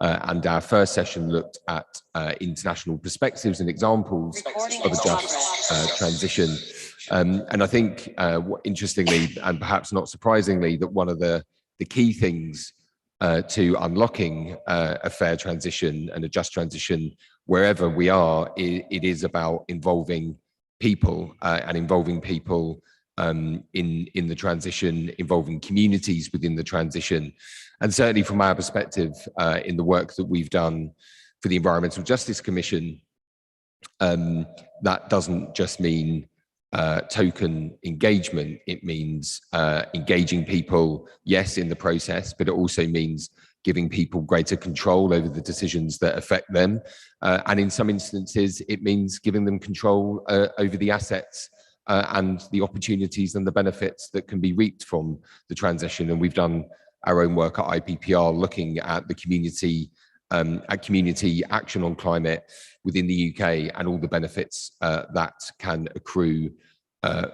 And our first session looked at international perspectives and examples of a just transition. And I think, interestingly, and perhaps not surprisingly, that one of the key things to unlocking a fair transition and a just transition wherever we are, it is about involving people and involving people in the transition, involving communities within the transition. And certainly from our perspective, in the work that we've done for the Environmental Justice Commission, that doesn't just mean token engagement. It means engaging people, yes, in the process, but it also means giving people greater control over the decisions that affect them. And in some instances, it means giving them control over the assets and the opportunities and the benefits that can be reaped from the transition. And we've done our own work at IPPR looking at the community action on climate within the UK and all the benefits that can accrue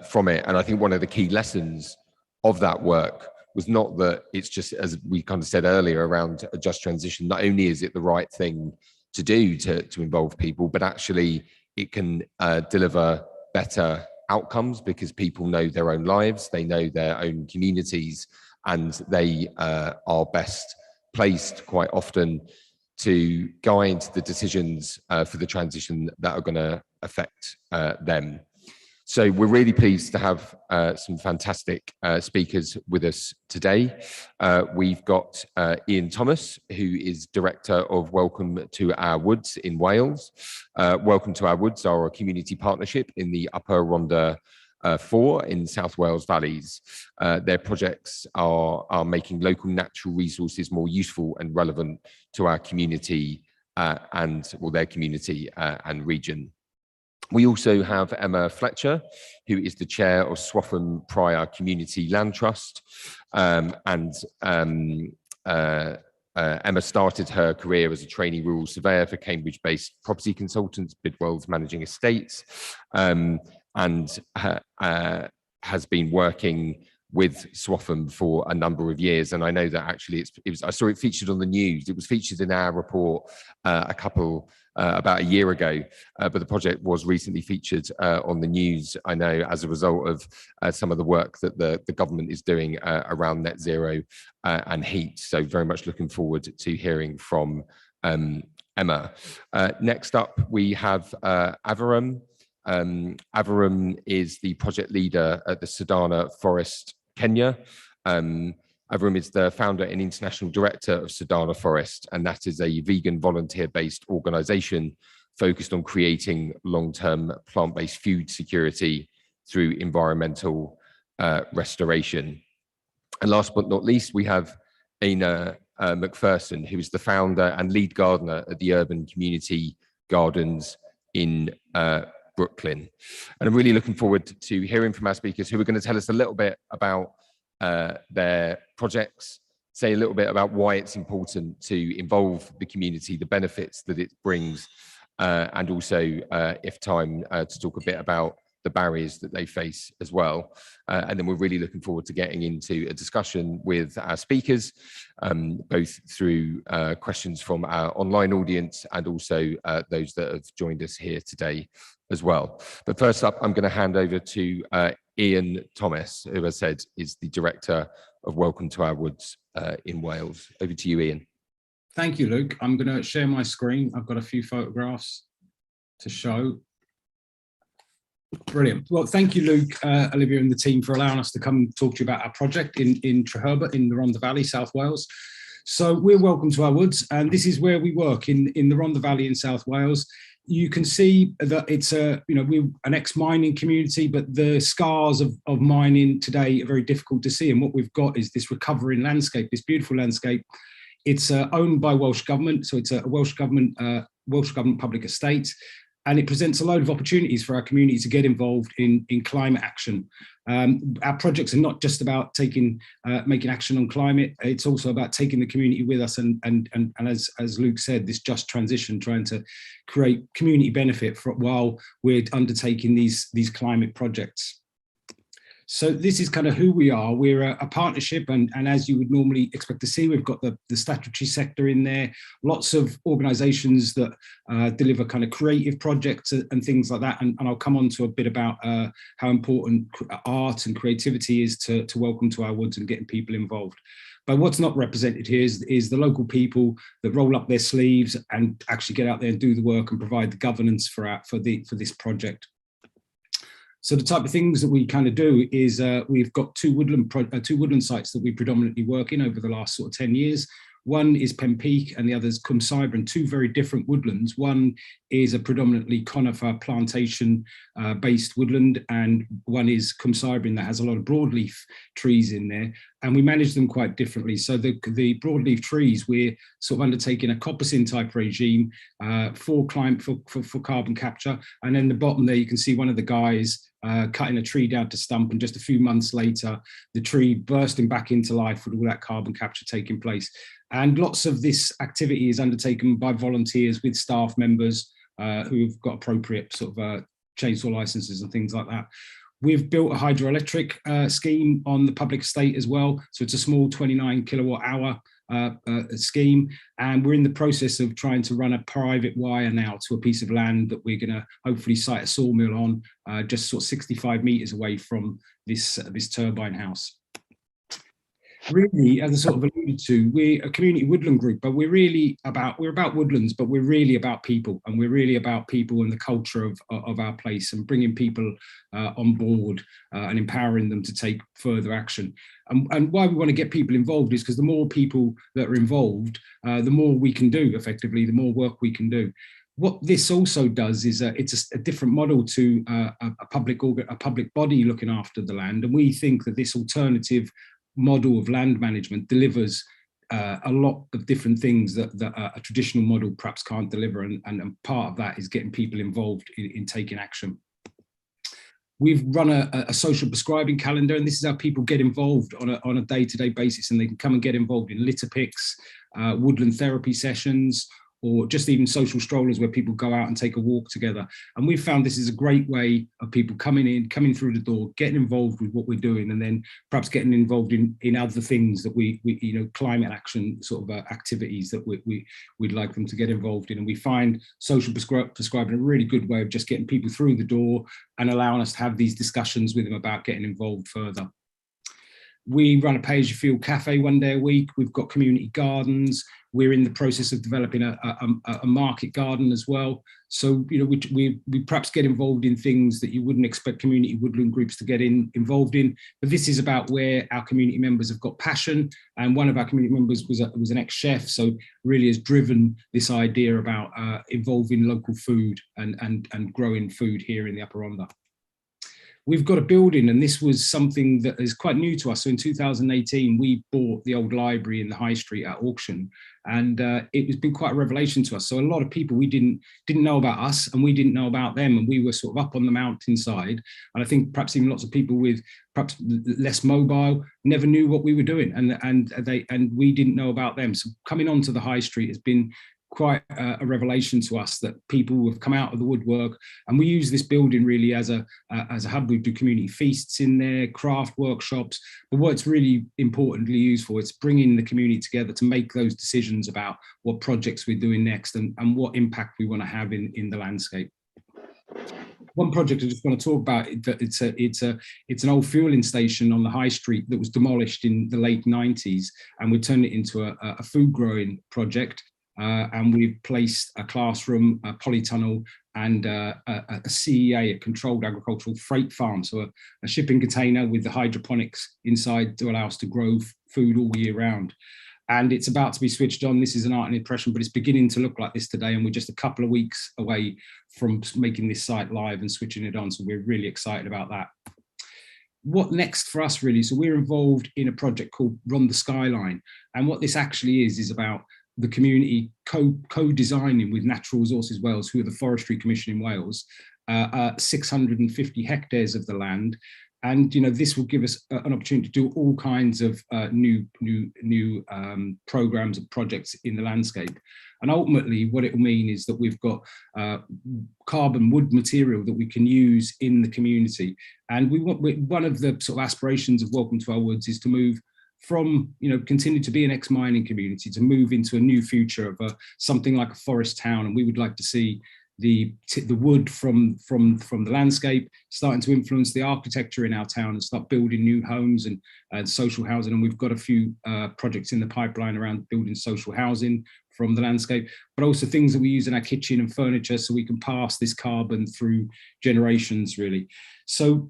from it. And I think one of the key lessons of that work was not that it's just, as we kind of said earlier, around a just transition. Not only is it the right thing to do to involve people, but actually it can deliver better outcomes because people know their own lives, they know their own communities, and they are best placed quite often to guide the decisions for the transition that are going to affect them. So we're really pleased to have some fantastic speakers with us today. We've got Ian Thomas, who is Director of Welcome to Our Woods in Wales. Welcome to Our Woods are a community partnership in the Upper Rhondda 4 in South Wales Valleys. Their projects are making local natural resources more useful and relevant to our community their community and region. We also have Emma Fletcher, who is the chair of Swaffham Prior Community Land Trust. Emma started her career as a trainee rural surveyor for Cambridge-based property consultants, Bidwell's Managing Estates, and has been working with Swaffham for a number of years. And I know that actually I saw it featured on the news. It was featured in our report about a year ago, but the project was recently featured on the news, I know, as a result of some of the work that the government is doing around net zero and heat. So very much looking forward to hearing from Emma. Next up, we have Aviram. Aviram is the project leader at the Sadhana Forest, Kenya. Aviram is the founder and international director of Sadhana Forest, and that is a vegan volunteer-based organization focused on creating long-term plant-based food security through environmental restoration. And last but not least, we have Aina McPherson, who is the founder and lead gardener at the Urban Community Gardens in Brooklyn. And I'm really looking forward to hearing from our speakers, who are going to tell us a little bit about their projects, say a little bit about why it's important to involve the community, the benefits that it brings, and also, if time, to talk a bit about the barriers that they face as well. And then we're really looking forward to getting into a discussion with our speakers, both through questions from our online audience and also those that have joined us here today as well. But first up, I'm going to hand over to Ian Thomas, who, as I said, is the Director of Welcome to Our Woods in Wales. Over to you, Ian. Thank you, Luke. I'm going to share my screen. I've got a few photographs to show. Brilliant. Well, thank you, Luke, Olivia and the team for allowing us to come talk to you about our project in Treherbert in the Rhondda Valley, South Wales. So we're Welcome to Our Woods, and this is where we work in the Rhondda Valley in South Wales. You can see that it's we're an ex-mining community, but the scars of mining today are very difficult to see. And what we've got is this recovering landscape, this beautiful landscape. It's owned by Welsh Government, so it's a Welsh Government public estate. And it presents a load of opportunities for our community to get involved in climate action. Our projects are not just about making action on climate. It's also about taking the community with us and as Luke said, this just transition, trying to create community benefit while we're undertaking these climate projects. So this is kind of who we are. We're a partnership, and as you would normally expect to see, we've got the statutory sector in there, lots of organisations that deliver kind of creative projects and things like that. And I'll come on to a bit about how important art and creativity is to welcome to our woods and getting people involved. But what's not represented here is the local people that roll up their sleeves and actually get out there and do the work and provide the governance for this project. So the type of things that we kind of do is we've got two woodland sites that we predominantly work in over the last sort of 10 years. One is Pen Peak and the other is Cwmsybren, two very different woodlands. One is a predominantly conifer plantation based woodland, and one is Cwmsybren that has a lot of broadleaf trees in there, and we manage them quite differently. So the broadleaf trees, we're sort of undertaking a coppicing type regime for carbon capture, and then the bottom there you can see one of the guys cutting a tree down to stump, and just a few months later the tree bursting back into life with all that carbon capture taking place. And lots of this activity is undertaken by volunteers with staff members who've got appropriate sort of chainsaw licenses and things like that. We've built a hydroelectric scheme on the public estate as well. So it's a small 29 kilowatt hour scheme, and we're in the process of trying to run a private wire now to a piece of land that we're going to hopefully site a sawmill on, just sort of 65 meters away from this turbine house. Really, as I sort of alluded to, we're a community woodland group, but we're about woodlands, but we're really about people, and we're really about people and the culture of our place, and bringing people on board and empowering them to take further action. And why we want to get people involved is because the more people that are involved, the more we can do effectively, the more work we can do. What this also does is it's a different model to a public body looking after the land, and we think that this alternative model of land management delivers a lot of different things that a traditional model perhaps can't deliver, and part of that is getting people involved in taking action. We've run a social prescribing calendar, and this is how people get involved on a day-to-day basis, and they can come and get involved in litter picks, woodland therapy sessions, or just even social strollers where people go out and take a walk together. And we've found this is a great way of people coming through the door, getting involved with what we're doing, and then perhaps getting involved in other things that we climate action sort of activities that we'd like them to get involved in. And we find social prescribing a really good way of just getting people through the door and allowing us to have these discussions with them about getting involved further. We run a pay-as-you-feel cafe one day a week. We've got community gardens. We're in the process of developing a market garden as well. So, we perhaps get involved in things that you wouldn't expect community woodland groups to get involved in. But this is about where our community members have got passion. And one of our community members was an ex-chef, so really has driven this idea about involving local food and growing food here in the Upper Rhondda. We've got a building, and this was something that is quite new to us. So in 2018, we bought the old library in the High Street at auction, and it has been quite a revelation to us. So a lot of people we didn't know about us, and we didn't know about them, and we were sort of up on the mountainside. And I think perhaps even lots of people with perhaps less mobile never knew what we were doing, and we didn't know about them. So coming onto the High Street has been quite a revelation to us, that people have come out of the woodwork, and we use this building really as a hub. We do community feasts in there, craft workshops, but what it's really importantly used for, it's bringing the community together to make those decisions about what projects we're doing next and what impact we want to have in the landscape. One project I just want to talk about, it's an old fueling station on the High Street that was demolished in the late 90s, and we turned it into a food growing project. And we've placed a classroom, a polytunnel, and a CEA, a controlled agricultural freight farm, so a shipping container with the hydroponics inside to allow us to grow food all year round. And it's about to be switched on. This is an art and impression, but it's beginning to look like this today, and we're just a couple of weeks away from making this site live and switching it on, so we're really excited about that. What next for us, really? So we're involved in a project called Rhondda Skyline, and what this actually is about the community co-designing with Natural Resources Wales, who are the Forestry Commission in Wales, 650 hectares of the land, And this will give us an opportunity to do all kinds of new programs and projects in the landscape. And ultimately, what it will mean is that we've got carbon wood material that we can use in the community. And one of the sort of aspirations of Welcome to Our Woods is to move from continue to be an ex-mining community to move into a new future of something like a forest town. And we would like to see the wood from the landscape starting to influence the architecture in our town and start building new homes and social housing. And we've got a few projects in the pipeline around building social housing from the landscape, but also things that we use in our kitchen and furniture, so we can pass this carbon through generations, really. So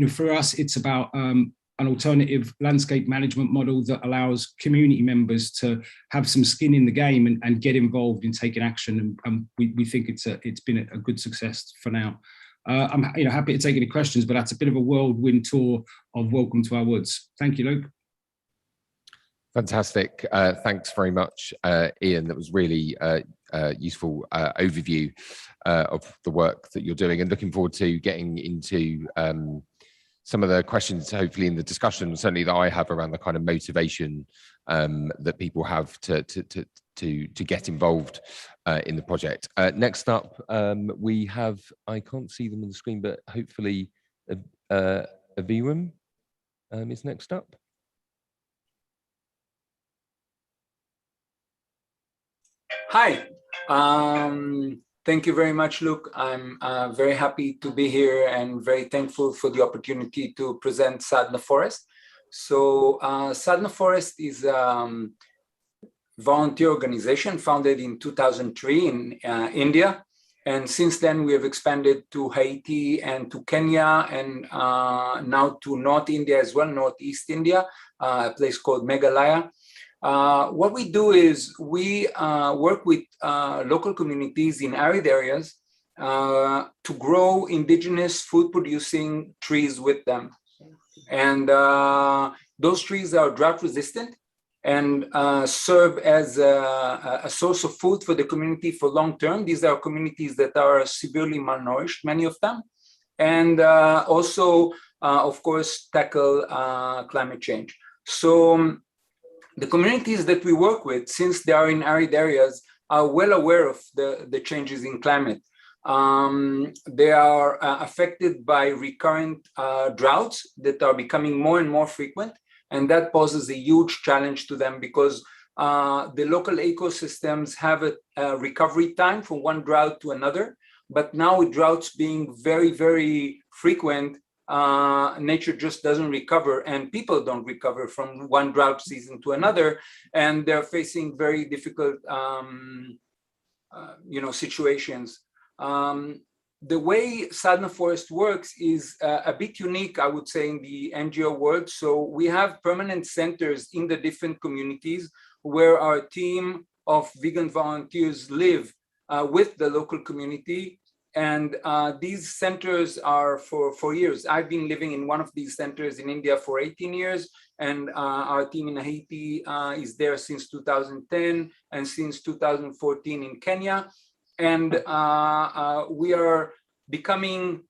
for us, it's about an alternative landscape management model that allows community members to have some skin in the game and get involved in taking action. And we think it's been a good success for now. I'm happy to take any questions, but that's a bit of a whirlwind tour of Welcome to Our Woods. Thank you, Luke. Fantastic. Thanks very much, Ian. That was really useful overview of the work that you're doing, and looking forward to getting into some of the questions, hopefully in the discussion, certainly that I have around the kind of motivation that people have to get involved in the project. Next up, we have, I can't see them on the screen, but hopefully Aviram is next up. Hi, thank you very much, Luke. I'm very happy to be here and very thankful for the opportunity to present Sadhana Forest. So Sadhana Forest is a volunteer organization founded in 2003 in India. And since then, we have expanded to Haiti and to Kenya and now to North India as well, Northeast India, a place called Meghalaya. What we do is we work with local communities in arid areas to grow indigenous food-producing trees with them. And those trees are drought resistant and serve as a source of food for the community for long term. These are communities that are severely malnourished, many of them, and also, of course, tackle climate change. So the communities that we work with, since they are in arid areas, are well aware of the changes in climate. They are affected by recurrent droughts that are becoming more and more frequent, and that poses a huge challenge to them because the local ecosystems have a recovery time from one drought to another. But now with droughts being very, very frequent, nature just doesn't recover, and people don't recover from one drought season to another, and they're facing very difficult, situations. The way Sadhana Forest works is a bit unique, I would say, in the NGO world. So we have permanent centers in the different communities where our team of vegan volunteers live with the local community. And these centers are for years. I've been living in one of these centers in India for 18 years, and our team in Haiti is there since 2010 and since 2014 in Kenya. And we are becoming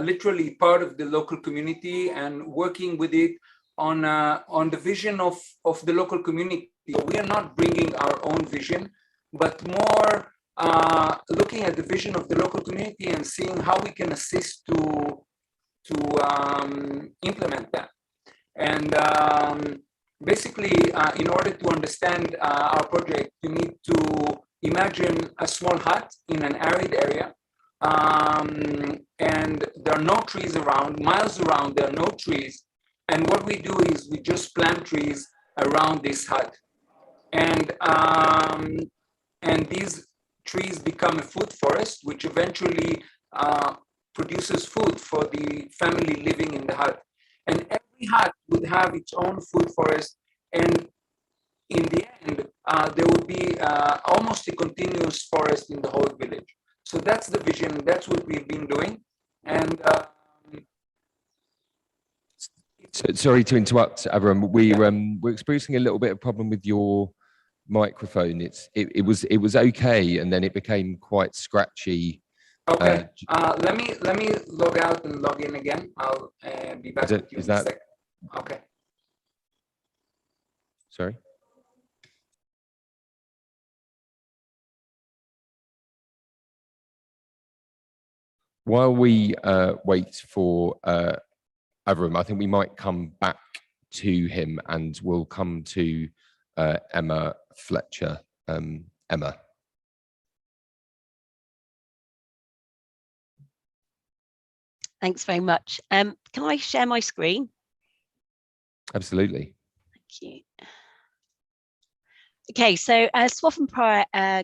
literally part of the local community and working with it on the vision of the local community. We are not bringing our own vision, but more looking at the vision of the local community and seeing how we can assist to implement that. And basically, in order to understand our project, you need to imagine a small hut in an arid area, and there are no trees around, miles around, there are no trees. And what we do is we just plant trees around this hut. And these trees become a food forest, which eventually produces food for the family living in the hut. And every hut would have its own food forest. And in the end, there would be almost a continuous forest in the whole village. So that's the vision. That's what we've been doing. And sorry to interrupt, Aviram. We're experiencing a little bit of problem with your microphone. It was okay, and then it became quite scratchy Okay. Let me log out and log in again. I'll be back with you in a second. Okay. Sorry. While we wait for Aviram, I think we might come back to him, and we'll come to Emma Fletcher. Emma. Thanks very much. Can I share my screen? Absolutely. Thank you. Okay, so Swaffham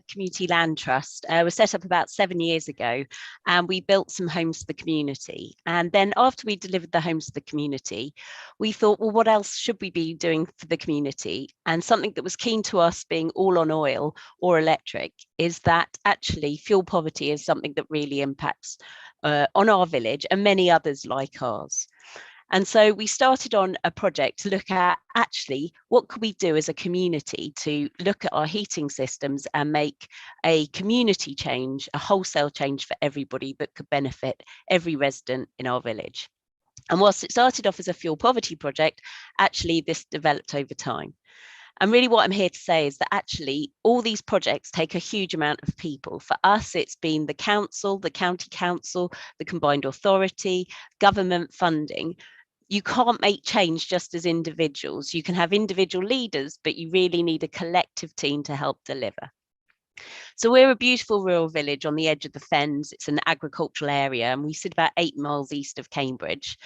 Community Land Trust was set up about 7 years ago, and we built some homes for the community. And then after we delivered the homes to the community, we thought, well, what else should we be doing for the community? And something that was keen to us, being all on oil or electric, is that actually fuel poverty is something that really impacts on our village and many others like ours. And so we started on a project to look at actually what could we do as a community to look at our heating systems and make a community change, a wholesale change for everybody that could benefit every resident in our village. And whilst it started off as a fuel poverty project, actually this developed over time. And really what I'm here to say is that actually all these projects take a huge amount of people. For us, it's been the council, the county council, the combined authority, government funding. You can't make change just as individuals. You can have individual leaders, but you really need a collective team to help deliver. So we're a beautiful rural village on the edge of the Fens. It's an agricultural area, and we sit about 8 miles east of Cambridge.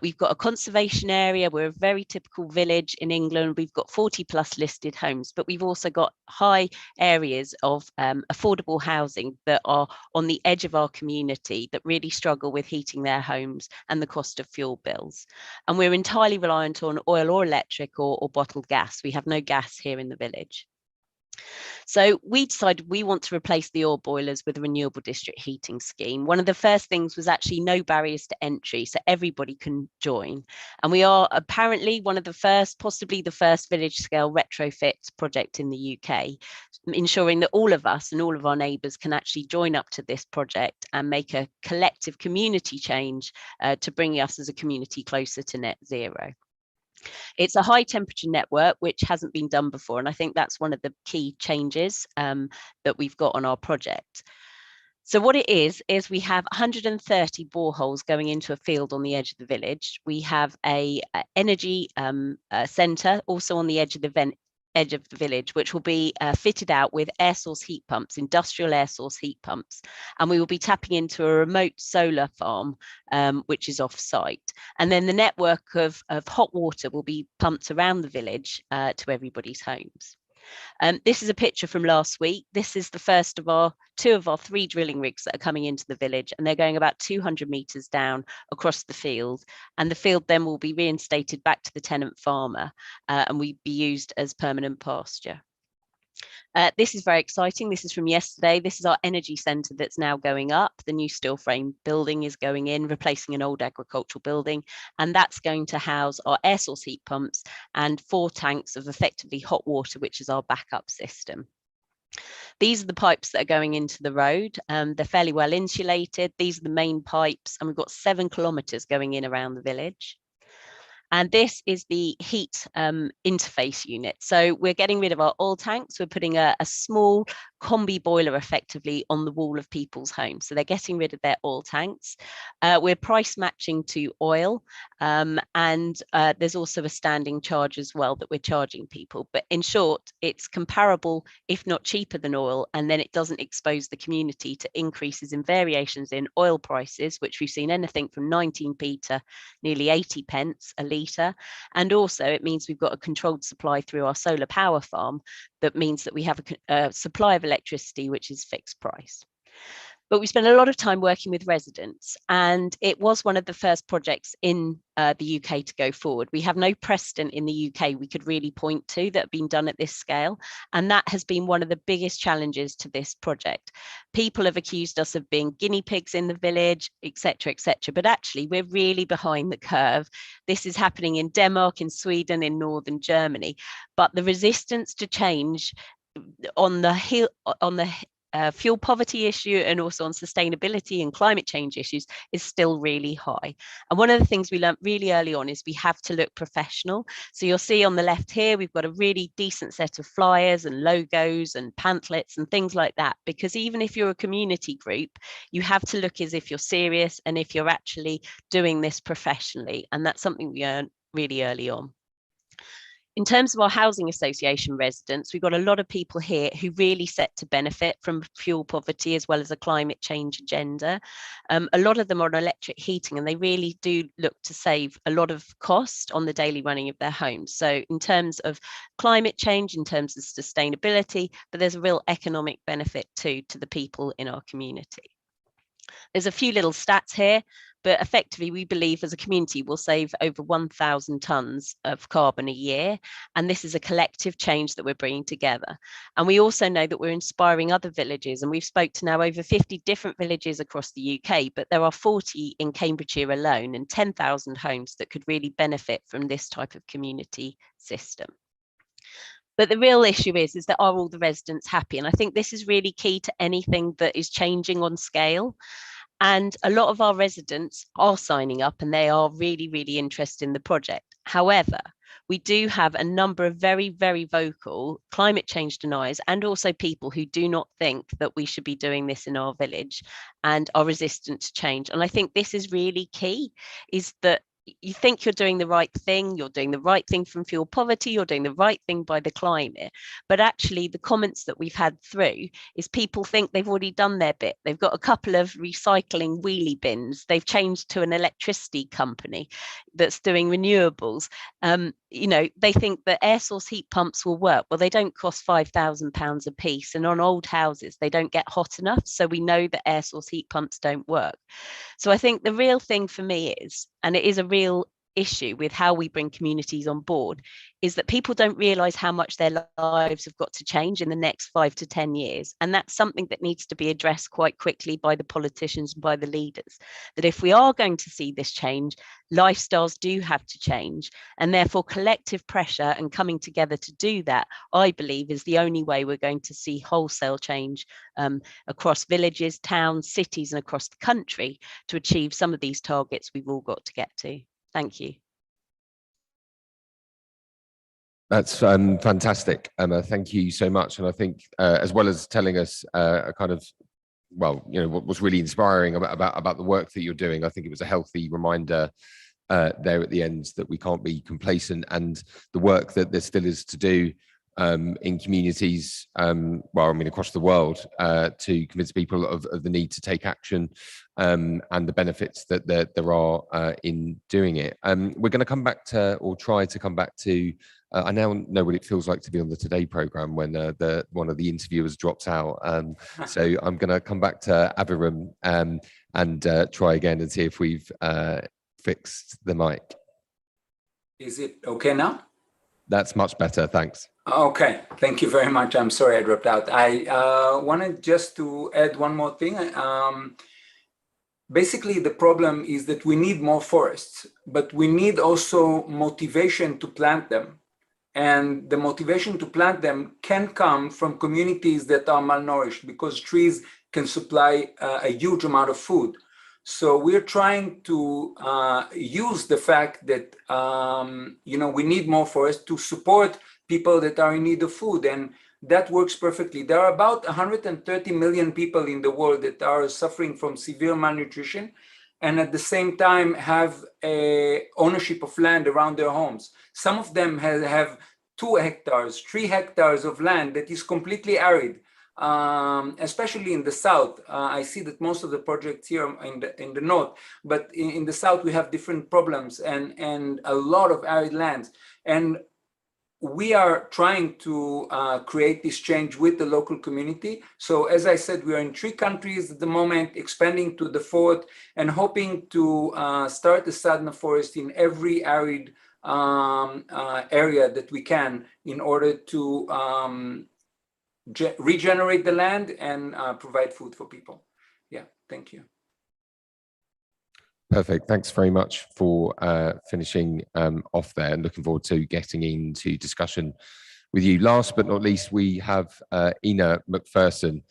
We've got a conservation area. We're a very typical village in England. We've got 40 plus listed homes, but we've also got high areas of affordable housing that are on the edge of our community that really struggle with heating their homes and the cost of fuel bills. And we're entirely reliant on oil or electric or bottled gas. We have no gas here in the village. So we decided we want to replace the oil boilers with a renewable district heating scheme. One of the first things was actually no barriers to entry, so everybody can join. And we are apparently one of the first, possibly the first village scale retrofit project in the UK, ensuring that all of us and all of our neighbours can actually join up to this project and make a collective community change to bring us as a community closer to net zero. It's a high temperature network, which hasn't been done before. And I think that's one of the key changes that we've got on our project. So what it is we have 130 boreholes going into a field on the edge of the village. We have a energy centre also on the edge of the village, which will be fitted out with air source heat pumps, industrial air source heat pumps. And we will be tapping into a remote solar farm, which is off site. And then the network of hot water will be pumped around the village to everybody's homes. This is a picture from last week. This is the first of two of our 3 drilling rigs that are coming into the village, and they're going about 200 metres down across the field. And the field then will be reinstated back to the tenant farmer and will be used as permanent pasture. This is very exciting. This is from yesterday. This is our energy centre that's now going up. The new steel frame building is going in, replacing an old agricultural building. And that's going to house our air source heat pumps and 4 tanks of effectively hot water, which is our backup system. These are the pipes that are going into the road. They're fairly well insulated. These are the main pipes, and we've got 7 kilometres going in around the village. And this is the heat interface unit. So we're getting rid of our oil tanks. We're putting a small combi boiler effectively on the wall of people's homes. So they're getting rid of their oil tanks. We're price matching to oil. And there's also a standing charge as well that we're charging people. But in short, it's comparable, if not cheaper than oil. And then it doesn't expose the community to increases in variations in oil prices, which we've seen anything from 19p to nearly 80 pence a litre. And also it means we've got a controlled supply through our solar power farm. That means that we have a supply of electricity which is fixed price. But we spent a lot of time working with residents, and it was one of the first projects in the UK to go forward. We have no precedent in the UK we could really point to that have been done at this scale, and that has been one of the biggest challenges to this project. People have accused us of being guinea pigs in the village, etc., but actually we're really behind the curve. This is happening in Denmark, in Sweden, in northern Germany, but the resistance to change on the fuel poverty issue and also on sustainability and climate change issues is still really high. And one of the things we learned really early on is we have to look professional. So you'll see on the left here, we've got a really decent set of flyers and logos and pamphlets and things like that, because even if you're a community group, you have to look as if you're serious and if you're actually doing this professionally. And that's something we learned really early on. In terms of our housing association residents, we've got a lot of people here who really set to benefit from fuel poverty as well as a climate change agenda. A lot of them are on electric heating, and they really do look to save a lot of cost on the daily running of their homes. So in terms of climate change, in terms of sustainability, but there's a real economic benefit too to the people in our community. There's a few little stats here, but effectively we believe as a community we'll save over 1,000 tonnes of carbon a year. And this is a collective change that we're bringing together. And we also know that we're inspiring other villages, and we've spoke to now over 50 different villages across the UK, but there are 40 in Cambridgeshire alone and 10,000 homes that could really benefit from this type of community system. But the real issue is that are all the residents happy? And I think this is really key to anything that is changing on scale. And a lot of our residents are signing up and they are really, really interested in the project. However, we do have a number of very, very vocal climate change deniers and also people who do not think that we should be doing this in our village and are resistant to change. And I think this is really key, is that you think you're doing the right thing from fuel poverty, you're doing the right thing by the climate, but actually the comments that we've had through is people think they've already done their bit. They've got a couple of recycling wheelie bins, they've changed to an electricity company that's doing renewables. You know, they think that air source heat pumps will work. Well, they don't cost £5,000 a piece, and on old houses they don't get hot enough, so we know that air source heat pumps don't work. So I think the real thing for me is, and it is a real issue with how we bring communities on board, is that people don't realise how much their lives have got to change in the next 5 to 10 years. And that's something that needs to be addressed quite quickly by the politicians and by the leaders, that if we are going to see this change, lifestyles do have to change, and therefore collective pressure and coming together to do that, I believe, is the only way we're going to see wholesale change across villages, towns, cities and across the country to achieve some of these targets we've all got to get to. Thank you. That's fantastic, Emma. Thank you so much. And I think as well as telling us a kind of, well, you know, what was really inspiring about the work that you're doing, I think it was a healthy reminder there at the end that we can't be complacent, and the work that there still is to do in communities, well, I mean, across the world, to convince people of the need to take action and the benefits that there are in doing it. We're going to come back to, or try to come back to, I now know what it feels like to be on the Today programme when one of the interviewers drops out. So I'm going to come back to Aviram and try again and see if we've fixed the mic. Is it okay now? That's much better, thanks. Okay, thank you very much. I'm sorry I dropped out. I wanted just to add one more thing. Basically, the problem is that we need more forests, but we need also motivation to plant them. And the motivation to plant them can come from communities that are malnourished, because trees can supply a huge amount of food. So we're trying to use the fact that you know, we need more forests to support people that are in need of food, and that works perfectly. There are about 130 million people in the world that are suffering from severe malnutrition, and at the same time have a ownership of land around their homes. Some of them have 2 hectares, 3 hectares of land that is completely arid. Especially in the south. I see that most of the projects here in the north, but in the south we have different problems and a lot of arid lands. And we are trying to create this change with the local community. So as I said, we are in 3 countries at the moment, expanding to the 4th, and hoping to start the Sadhana forest in every arid area that we can, in order to regenerate the land and provide food for people. Yeah, thank you. Perfect. Thanks very much for finishing off there, and looking forward to getting into discussion with you. Last but not least, we have Ina McPherson,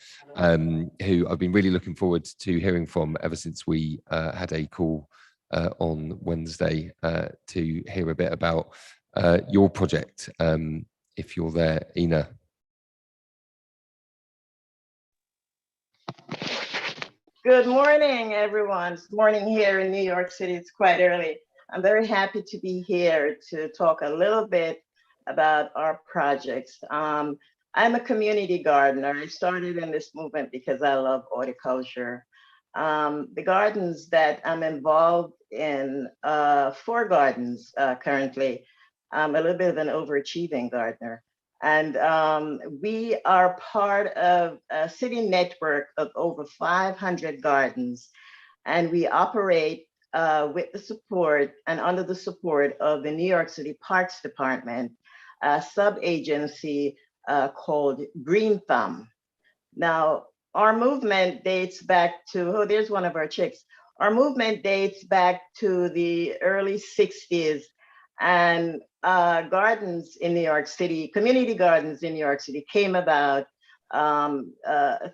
who I've been really looking forward to hearing from ever since we had a call on Wednesday to hear a bit about your project. If you're there, Ina. Good morning, everyone. It's morning here in New York City. It's quite early. I'm very happy to be here to talk a little bit about our projects. I'm a community gardener. I started in this movement because I love horticulture. The gardens that I'm involved in, 4 gardens currently. I'm a little bit of an overachieving gardener. And we are part of a city network of over 500 gardens. And we operate with the support and under the support of the New York City Parks Department, a sub-agency called Green Thumb. Now, our movement dates back to, oh, there's one of our chicks. Our movement dates back to the early 60s. And gardens in New York City, community gardens in New York City came about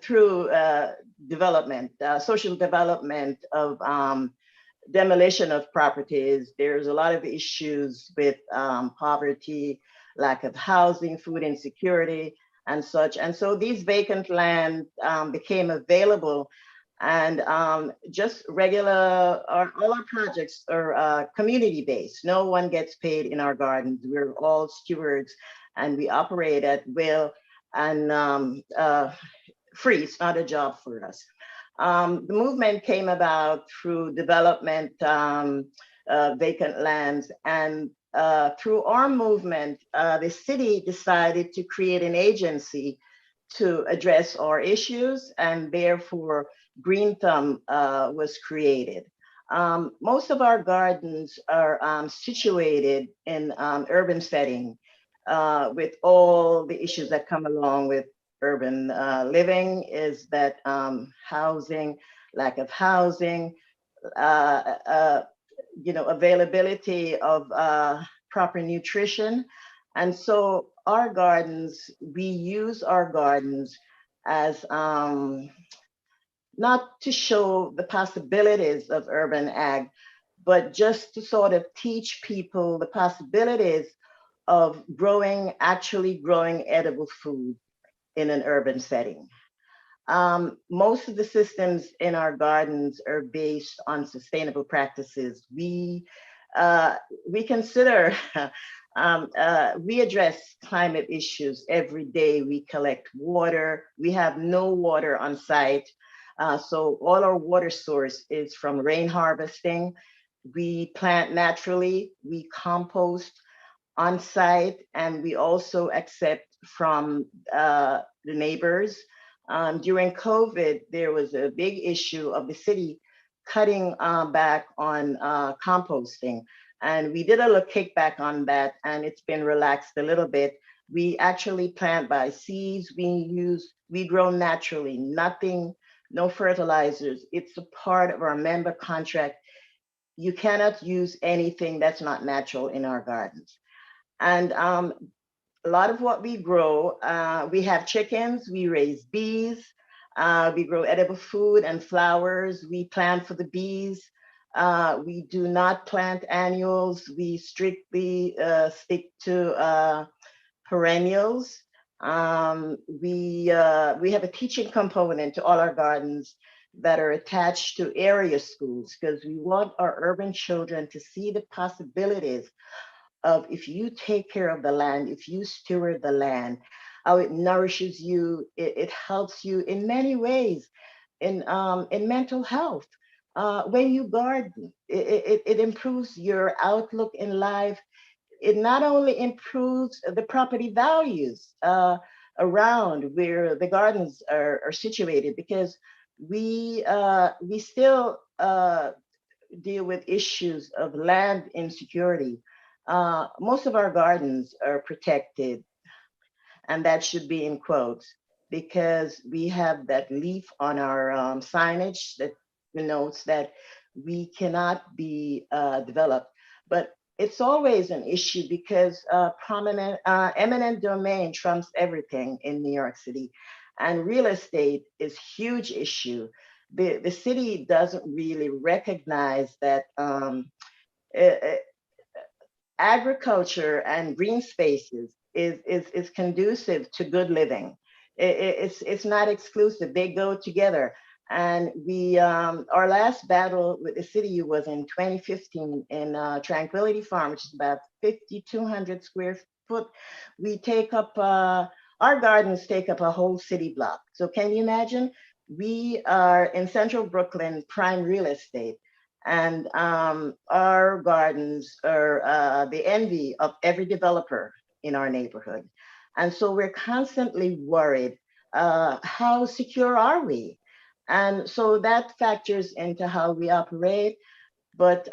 through development, social development of demolition of properties. There's a lot of issues with poverty, lack of housing, food insecurity, and such. And so these vacant land became available. And just regular, all our projects are community-based. No one gets paid in our gardens. We're all stewards and we operate at will and free. It's not a job for us. The movement came about through development, vacant lands, and through our movement, the city decided to create an agency to address our issues, and therefore Green Thumb was created. Most of our gardens are situated in urban setting with all the issues that come along with urban living, is that housing, lack of housing, availability of proper nutrition. And so our gardens, we use our gardens as not to show the possibilities of urban ag, but just to sort of teach people the possibilities of actually growing edible food in an urban setting. Most of the systems in our gardens are based on sustainable practices. We consider, we address climate issues every day. We collect water. We have no water on site. So all our water source is from rain harvesting. We plant naturally, we compost on site, and we also accept from the neighbors. During COVID, there was a big issue of the city cutting back on composting. And we did a little kickback on that, and it's been relaxed a little bit. We actually plant by seeds. We grow naturally, nothing, no fertilizers. It's a part of our member contract. You cannot use anything that's not natural in our gardens. And a lot of what we grow, we have chickens, we raise bees, we grow edible food and flowers. We plant for the bees. We do not plant annuals. We strictly stick to perennials. We have a teaching component to all our gardens that are attached to area schools, because we want our urban children to see the possibilities of, if you take care of the land, if you steward the land, how it nourishes you, it helps you in many ways, in mental health. When you garden, it improves your outlook in life. It not only improves the property values around where the gardens are situated, because we still deal with issues of land insecurity. Most of our gardens are protected, and that should be in quotes, because we have that leaf on our signage that denotes that we cannot be developed. But it's always an issue because eminent domain trumps everything in New York City, and real estate is a huge issue. The city doesn't really recognize that agriculture and green spaces is conducive to good living. It's not exclusive, they go together. And we, our last battle with the city was in 2015 in Tranquility Farm, which is about 5,200 square foot. We take up, our gardens take up a whole city block. So can you imagine? We are in central Brooklyn, prime real estate. And our gardens are the envy of every developer in our neighborhood. And so we're constantly worried, how secure are we? And so that factors into how we operate, but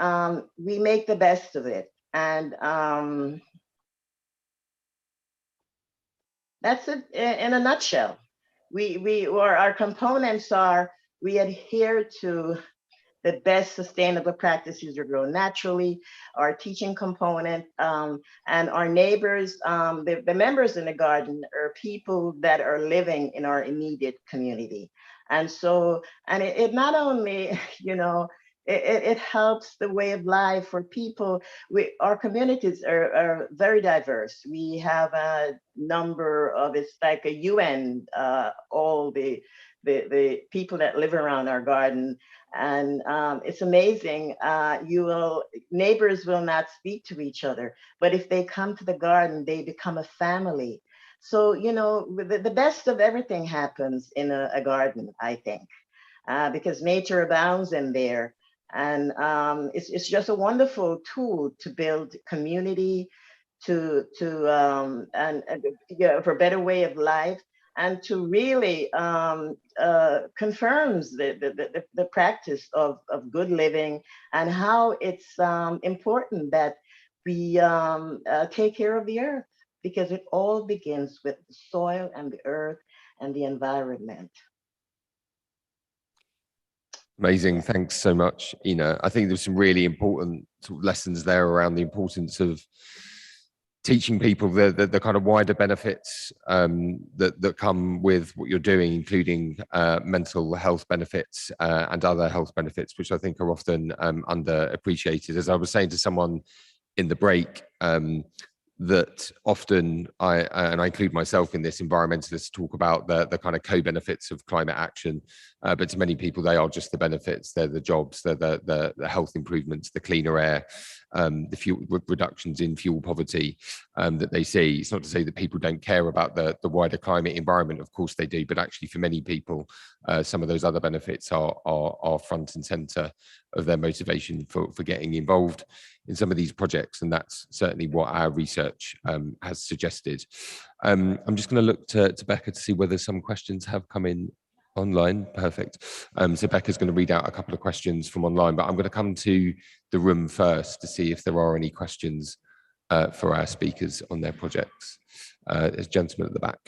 we make the best of it. And that's it in a nutshell. Our components are, we adhere to the best sustainable practices to grow naturally, our teaching component, and our neighbors, the members in the garden are people that are living in our immediate community. And so, and it not only, you know, it helps the way of life for people. Our communities are very diverse. We have a number of, it's like a UN, all the people that live around our garden. And it's amazing. Neighbors will not speak to each other, but if they come to the garden, they become a family. So, you know, the best of everything happens in a garden, I think, because nature abounds in there. And it's just a wonderful tool to build community, and for a better way of life, and to really confirms the practice of good living, and how it's important that we take care of the earth, because it all begins with the soil and the earth and the environment. Amazing. Thanks so much, Ina. I think there's some really important sort of lessons there around the importance of teaching people the kind of wider benefits that come with what you're doing, including mental health benefits and other health benefits, which I think are often underappreciated. As I was saying to someone in the break, that often and I include myself in this, environmentalists talk about the kind of co-benefits of climate action, but to many people they are just the benefits. They're the jobs, they're the health improvements, the cleaner air, the fuel reductions in fuel poverty that they see. It's not to say that people don't care about the wider climate environment, of course they do, but actually for many people some of those other benefits are front and center of their motivation for getting involved in some of these projects, and that's certainly what our research has suggested. I'm just going to look to Becca to see whether some questions have come in online. Perfect. So Becca's going to read out a couple of questions from online, but I'm going to come to the room first to see if there are any questions for our speakers on their projects. There's a gentleman at the back.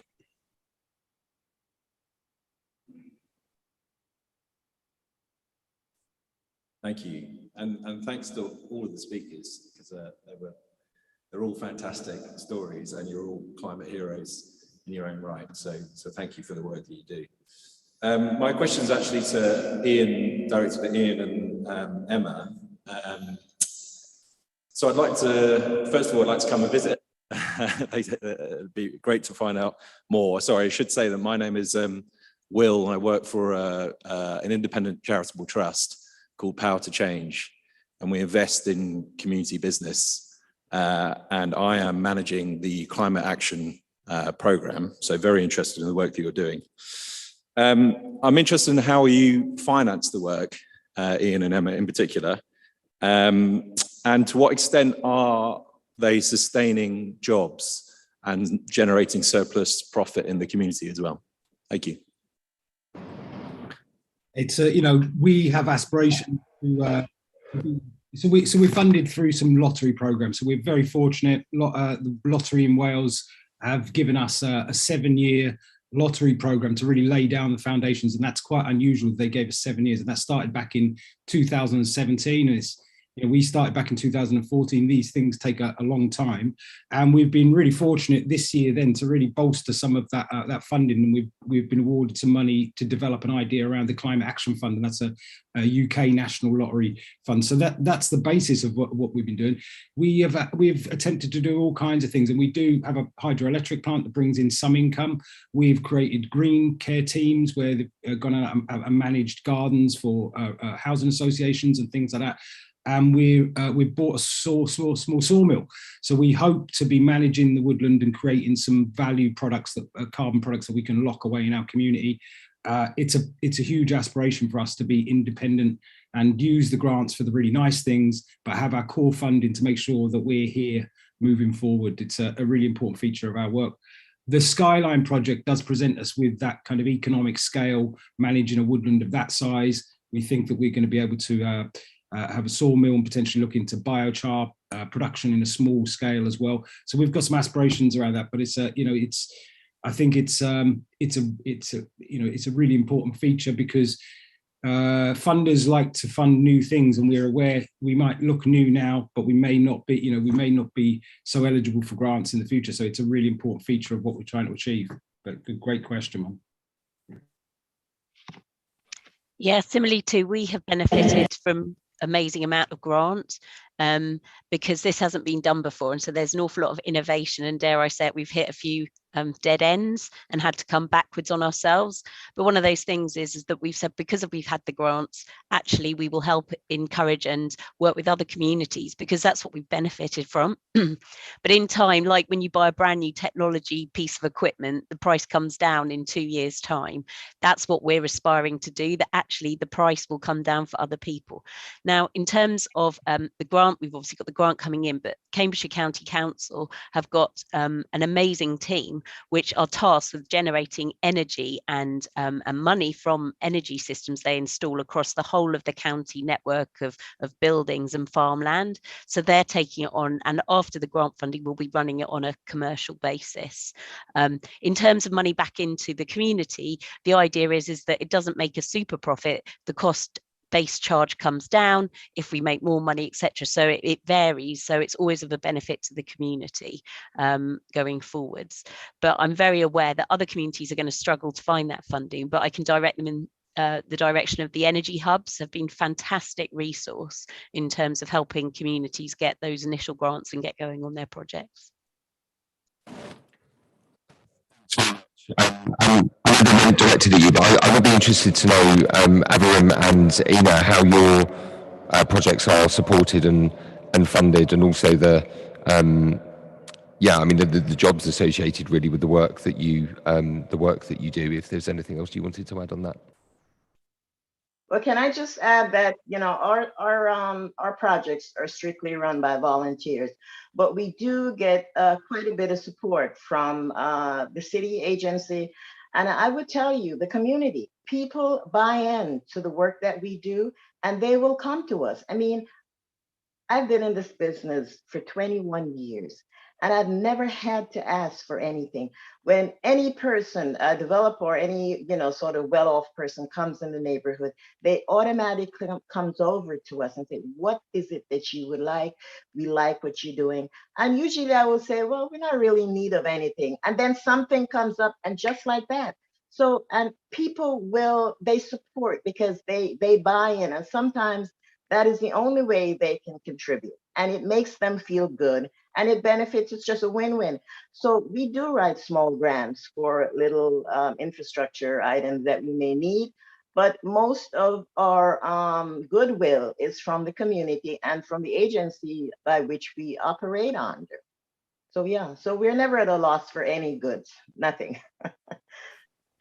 Thank you, and thanks to all of the speakers, because they're all fantastic stories, and you're all climate heroes in your own right. So thank you for the work that you do. My question is actually to Ian, directed at Ian and Emma. So I'd like to, first of all, I'd like to come and visit. It'd be great to find out more. Sorry, I should say that my name is Will, and I work for an independent charitable trust called Power to Change, and we invest in community business, and I am managing the climate action program, so very interested in the work that you're doing. I'm interested in how you finance the work, Ian and Emma in particular, and to what extent are they sustaining jobs and generating surplus profit in the community as well? Thank you. It's you know, we have aspirations to so we're funded through some lottery programs. So we're very fortunate. The lottery in Wales have given us a 7-year lottery program to really lay down the foundations, and that's quite unusual. They gave us 7 years, and that started back in 2017, and we started back in 2014. These things take a long time, and we've been really fortunate this year then to really bolster some of that funding, and we've been awarded some money to develop an idea around the Climate Action Fund, and that's a UK national lottery fund. So that's the basis of what we've been doing. We've attempted to do all kinds of things, and we do have a hydroelectric plant that brings in some income. We've created green care teams where they've gone out and managed gardens for housing associations and things like that. And we bought a small sawmill. So we hope to be managing the woodland and creating some value products, carbon products that we can lock away in our community. It's a huge aspiration for us to be independent and use the grants for the really nice things, but have our core funding to make sure that we're here moving forward. It's a really important feature of our work. The Skyline project does present us with that kind of economic scale, managing a woodland of that size. We think that we're going to be able to have a sawmill and potentially look into biochar production in a small scale as well. So we've got some aspirations around that, but it's a really important feature because funders like to fund new things, and we're aware we might look new now, but we may not be so eligible for grants in the future. So it's a really important feature of what we're trying to achieve. But great question, man. Yeah, similarly too, we have benefited from amazing amount of grants because this hasn't been done before, and so there's an awful lot of innovation, and dare I say it, we've hit a few dead ends and had to come backwards on ourselves. But one of those things is that we've said, because we've had the grants, actually we will help encourage and work with other communities, because that's what we've benefited from. But in time, like when you buy a brand new technology piece of equipment, the price comes down in 2 years' time. That's what we're aspiring to do, that actually the price will come down for other people. Now, in terms of the grant, we've obviously got the grant coming in, but Cambridgeshire County Council have got an amazing team which are tasked with generating energy and money from energy systems they install across the whole of the county network of buildings and farmland. So they're taking it on, and after the grant funding, we'll be running it on a commercial basis. In terms of money back into the community, the idea is that it doesn't make a super profit. The cost base charge comes down if we make more money, etc. So it varies. So it's always of a benefit to the community going forwards. But I'm very aware that other communities are going to struggle to find that funding, but I can direct them in the direction of the energy hubs. Have been fantastic resource in terms of helping communities get those initial grants and get going on their projects. I'm directed at you, but I would be interested to know, Aviram and Ina, how your projects are supported and funded, and also the jobs associated really with the work that you do. If there's anything else you wanted to add on that. Well, can I just add that, our projects are strictly run by volunteers, but we do get quite a bit of support from the city agency. And I would tell you, the community, people buy in to the work that we do, and they will come to us. I mean, I've been in this business for 21 years, and I've never had to ask for anything. When any person, a developer or any, sort of well-off person comes in the neighborhood, they automatically comes over to us and say, what is it that you would like? We like what you're doing. And usually I will say, well, we're not really in need of anything. And then something comes up, and just like that. So, and people they support because they buy in. And sometimes that is the only way they can contribute. And it makes them feel good. And it benefits, it's just a win-win. So we do write small grants for little infrastructure items that we may need, but most of our goodwill is from the community and from the agency by which we operate under. So yeah, so we're never at a loss for any goods, nothing.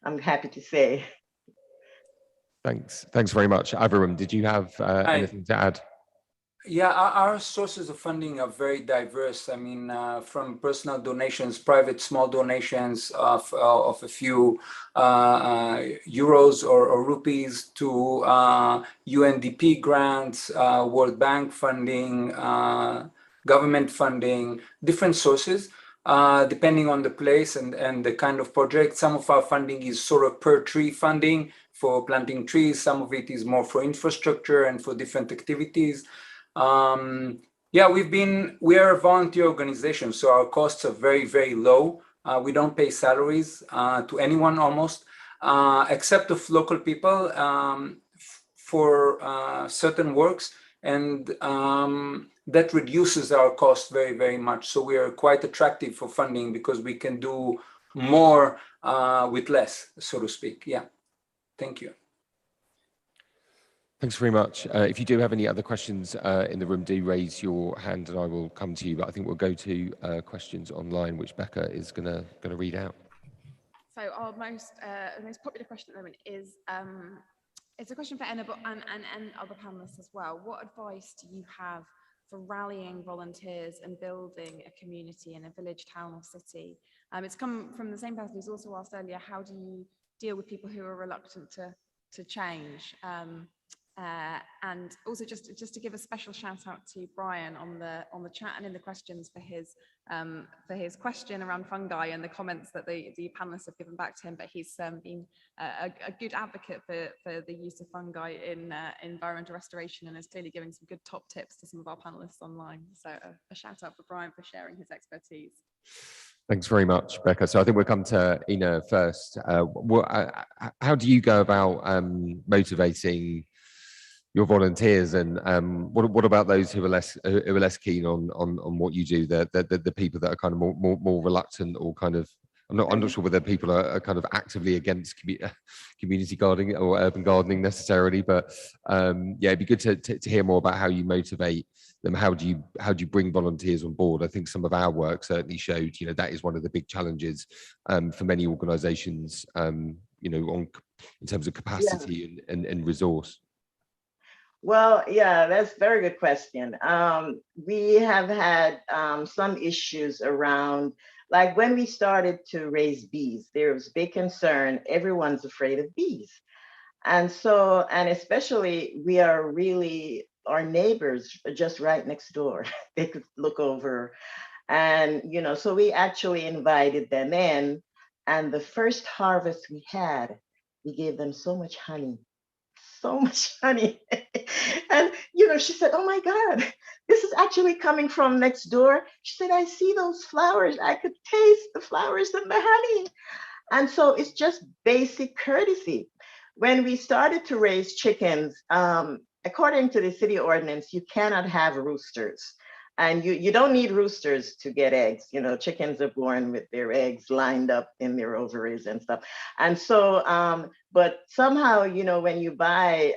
I'm happy to say. Thanks very much. Aviram, did you have anything to add? Yeah, our sources of funding are very diverse. I mean, from personal donations, private small donations of a few euros or rupees, to UNDP grants, World Bank funding, government funding, different sources, depending on the place and the kind of project. Some of our funding is sort of per tree funding for planting trees. Some of it is more for infrastructure and for different activities. Yeah, we are a volunteer organization, so our costs are very, very low. We don't pay salaries to anyone almost, except of local people for certain works, and that reduces our cost very, very much. So we are quite attractive for funding because we can do more with less, so to speak. Yeah, thank you. Thanks very much. If you do have any other questions in the room, do raise your hand and I will come to you. But I think we'll go to questions online, which Becca is gonna read out. So our most popular question at the moment is, it's a question for Enna and other panelists as well. What advice do you have for rallying volunteers and building a community in a village, town or city? It's come from the same person who's also asked earlier, how do you deal with people who are reluctant to change? And also just to give a special shout out to Brian on the chat and in the questions for his question around fungi and the comments that the panelists have given back to him. But he's been a good advocate for the use of fungi in environmental restoration and is clearly giving some good top tips to some of our panelists online. So a shout out for Brian for sharing his expertise. Thanks very much, Becca. So I think we'll come to Ina first. How do you go about motivating your volunteers, and what about those who are less keen on what you do? The people that are kind of more reluctant, or kind of, I'm not sure whether people are kind of actively against community gardening or urban gardening necessarily, but yeah, it'd be good to hear more about how you motivate them. How do you bring volunteers on board? I think some of our work certainly showed, that is one of the big challenges for many organisations, in terms of capacity and resource. Well, yeah, that's a very good question. We have had some issues around, like when we started to raise bees, there was big concern. Everyone's afraid of bees. And so, and especially our neighbors are just right next door. They could look over. And, so we actually invited them in. And the first harvest we had, we gave them so much honey. And she said, oh my God, this is actually coming from next door. She said, I see those flowers. I could taste the flowers and the honey. And so it's just basic courtesy. When we started to raise chickens, according to the city ordinance, you cannot have roosters. And you don't need roosters to get eggs. Chickens are born with their eggs lined up in their ovaries and stuff. And so, but somehow, when you buy,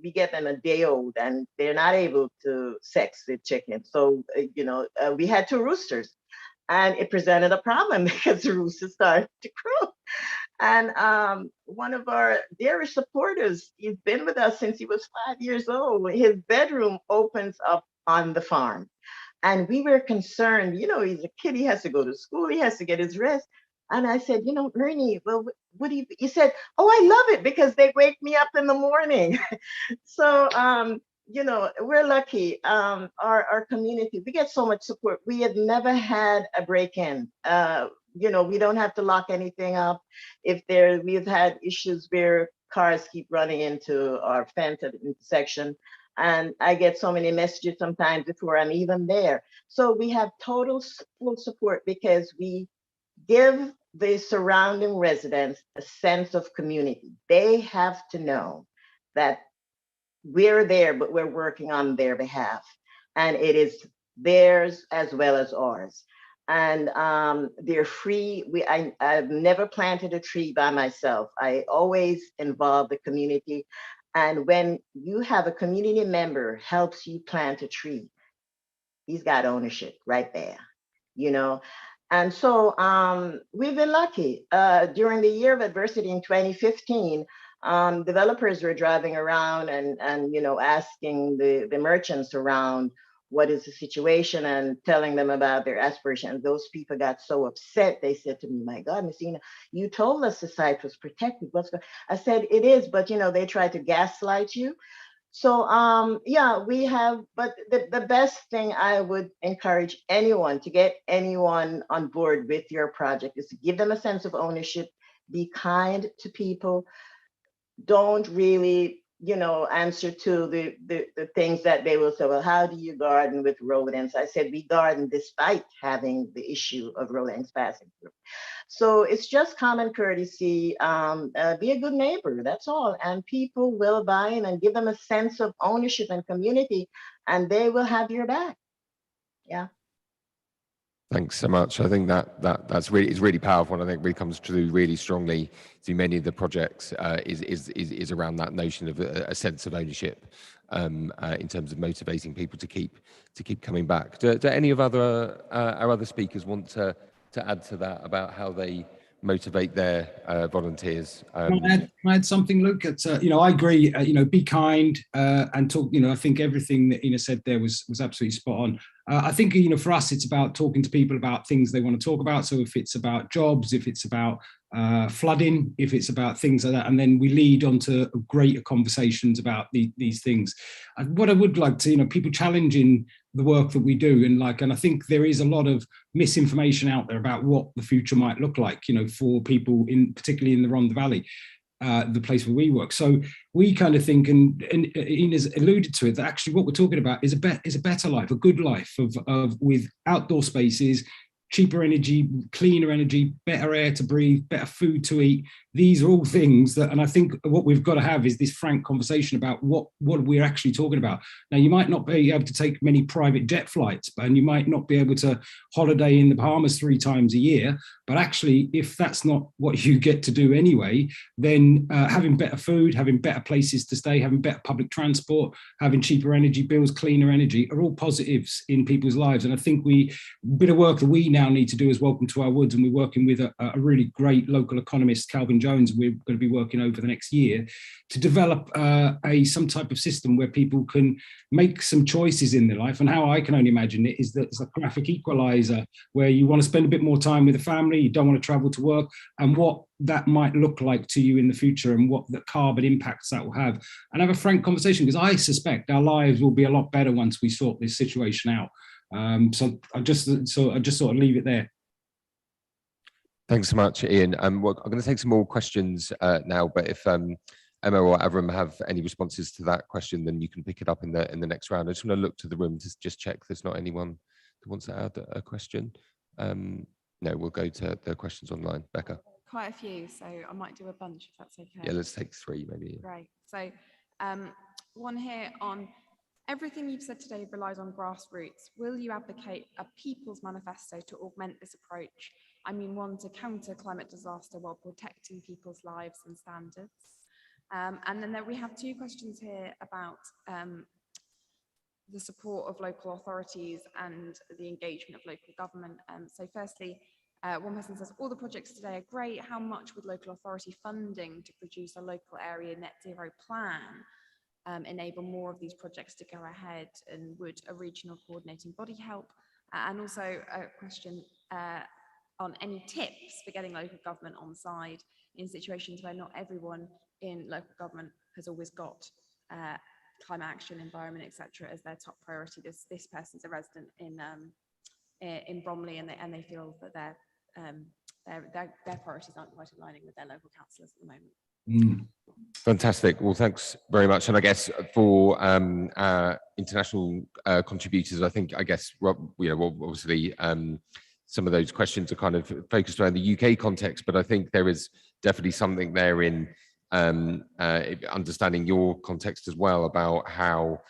we get them a day old and they're not able to sex the chicken. So, we had 2 roosters and it presented a problem because the roosters started to crow. And one of our dearest supporters, he's been with us since he was 5 years old. His bedroom opens up on the farm. And we were concerned, he's a kid, he has to go to school, he has to get his rest. And I said, Ernie, well, what do you, he said, oh, I love it because they wake me up in the morning. So, we're lucky. Our community, we get so much support. We have never had a break-in. We don't have to lock anything up. We've had issues where cars keep running into our fence at the intersection. And I get so many messages sometimes before I'm even there. So we have total full support because we give the surrounding residents a sense of community. They have to know that we're there, but we're working on their behalf. And it is theirs as well as ours. And they're free. I've never planted a tree by myself. I always involve the community. And when you have a community member helps you plant a tree, he's got ownership right there, And so we've been lucky. During the year of adversity in 2015, developers were driving around and asking the merchants around what is the situation and telling them about their aspirations. Those people got so upset. They said to me, my God, Miss Ina, you told us the site was protected. I said, it is, but they tried to gaslight you. So yeah, we have, but the best thing I would encourage anyone to get anyone on board with your project is to give them a sense of ownership, be kind to people. Don't really you know, answer to the things that they will say, well, how do you garden with rodents? I said, we garden despite having the issue of rodents passing through. So it's just common courtesy. Be a good neighbor, that's all. And people will buy in and give them a sense of ownership and community, and they will have your back. Yeah. Thanks so much. I think that's really powerful, and I think really comes through really strongly through many of the projects is around that notion of a sense of ownership in terms of motivating people to keep coming back. Do any of our other speakers want to add to that about how they motivate their volunteers? Can I add something, Luke? It's, I agree. Be kind and talk. I think everything that Ina said there was absolutely spot on. I think for us, it's about talking to people about things they want to talk about. So if it's about jobs, if it's about flooding, if it's about things like that, and then we lead on to greater conversations about these things. What I would like to, people challenging the work that we do, and I think there is a lot of misinformation out there about what the future might look like, for people particularly in the Rhondda Valley, the place where we work. So we kind of think, and Ina's alluded to it, that actually what we're talking about is a better life, a good life of with outdoor spaces, cheaper energy, cleaner energy, better air to breathe, better food to eat. These are all things that, and I think what we've got to have is this frank conversation about what we're actually talking about. Now, you might not be able to take many private jet flights, and you might not be able to holiday in the Bahamas 3 times a year, but actually, if that's not what you get to do anyway, then having better food, having better places to stay, having better public transport, having cheaper energy bills, cleaner energy are all positives in people's lives. And I think a bit of work that we now need to do is Welcome to Our Woods, and we're working with a really great local economist, Calvin Jones, we're going to be working over the next year to develop some type of system where people can make some choices in their life. And how I can only imagine it is that it's a graphic equalizer where you want to spend a bit more time with the family, you don't want to travel to work, and what that might look like to you in the future and what the carbon impacts that will have, and have a frank conversation, because I suspect our lives will be a lot better once we sort this situation out. So I just sort of leave it there. Thanks so much, Ian. I'm going to take some more questions now, but if Emma or Aviram have any responses to that question, then you can pick it up in the next round. I just want to look to the room to just check there's not anyone who wants to add a question. No, we'll go to the questions online. Becca. Quite a few, so I might do a bunch if that's okay. Yeah, let's take 3 maybe. Great. So one here on everything you've said today relies on grassroots. Will you advocate a people's manifesto to augment this approach? I mean, one to counter climate disaster while protecting people's lives and standards. And then we have 2 questions here about the support of local authorities and the engagement of local government. So firstly, one person says, all the projects today are great. How much would local authority funding to produce a local area net zero plan enable more of these projects to go ahead? And would a regional coordinating body help? And also a question on any tips for getting local government on side in situations where not everyone in local government has always got climate action, environment, etc. as their top priority. This person's a resident in Bromley, and they feel that their priorities aren't quite aligning with their local councillors at the moment. Fantastic. Well, thanks very much. And I guess for international contributors, I guess obviously some of those questions are kind of focused around the UK context, but I think there is definitely something there in understanding your context as well about how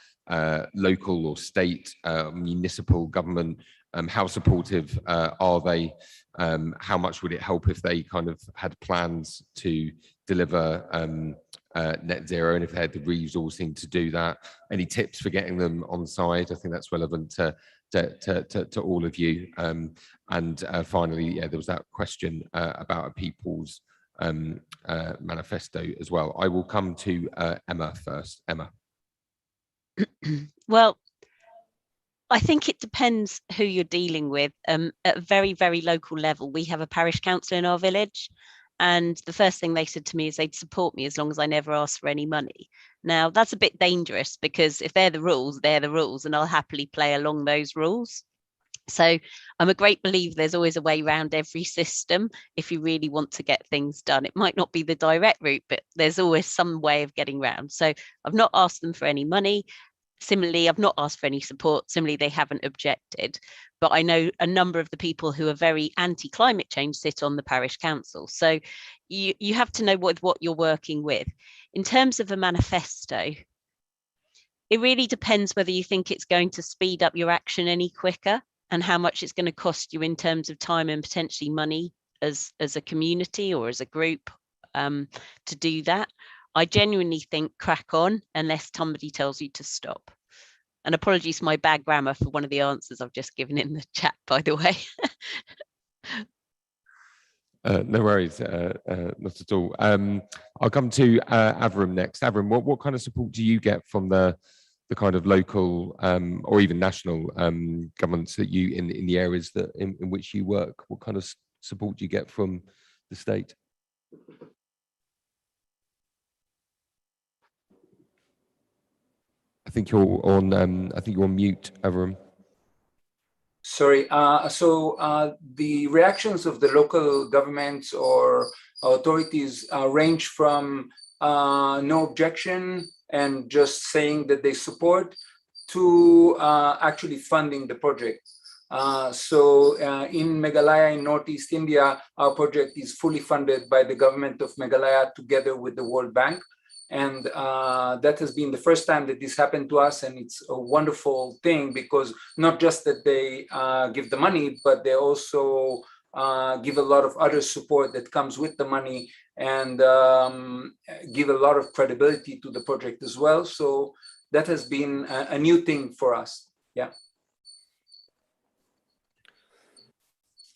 local or state municipal government, how supportive are they? How much would it help if they kind of had plans to deliver net zero, and if they had the resourcing to do that? Any tips for getting them on side? I think that's relevant to all of you. And finally, yeah, there was that question about a people's manifesto as well. I will come to Emma first. Emma. Well, I think it depends who you're dealing with. At a very, very local level, we have a parish council in our village, and the first thing they said to me is they'd support me as long as I never asked for any money. Now, that's a bit dangerous, because if they're the rules, and I'll happily play along those rules. So I'm a great believer there's always a way around every system if you really want to get things done. It might not be the direct route, but there's always some way of getting around. So I've not asked them for any money. Similarly, I've not asked for any support. Similarly, they haven't objected. But I know a number of the people who are very anti-climate change sit on the parish council. So you have to know what you're working with. In terms of a manifesto, it really depends whether you think it's going to speed up your action any quicker and how much it's going to cost you in terms of time and potentially money as a community or as a group to do that. I genuinely think crack on unless somebody tells you to stop. And apologies for my bad grammar for one of the answers I've just given in the chat, by the way. No worries, not at all. I'll come to Aviram next. Aviram, what kind of support do you get from the kind of local or even national governments that you in the areas that in which you work? What kind of support do you get from the state? I think you're on. I think you're on mute, Aviram. Sorry. So the reactions of the local governments or authorities range from no objection and just saying that they support to actually funding the project. So in Meghalaya in Northeast India, our project is fully funded by the government of Meghalaya together with the World Bank. And that has been the first time that this happened to us. And it's a wonderful thing because not just that they give the money, but they also give a lot of other support that comes with the money and give a lot of credibility to the project as well. So that has been a new thing for us. Yeah.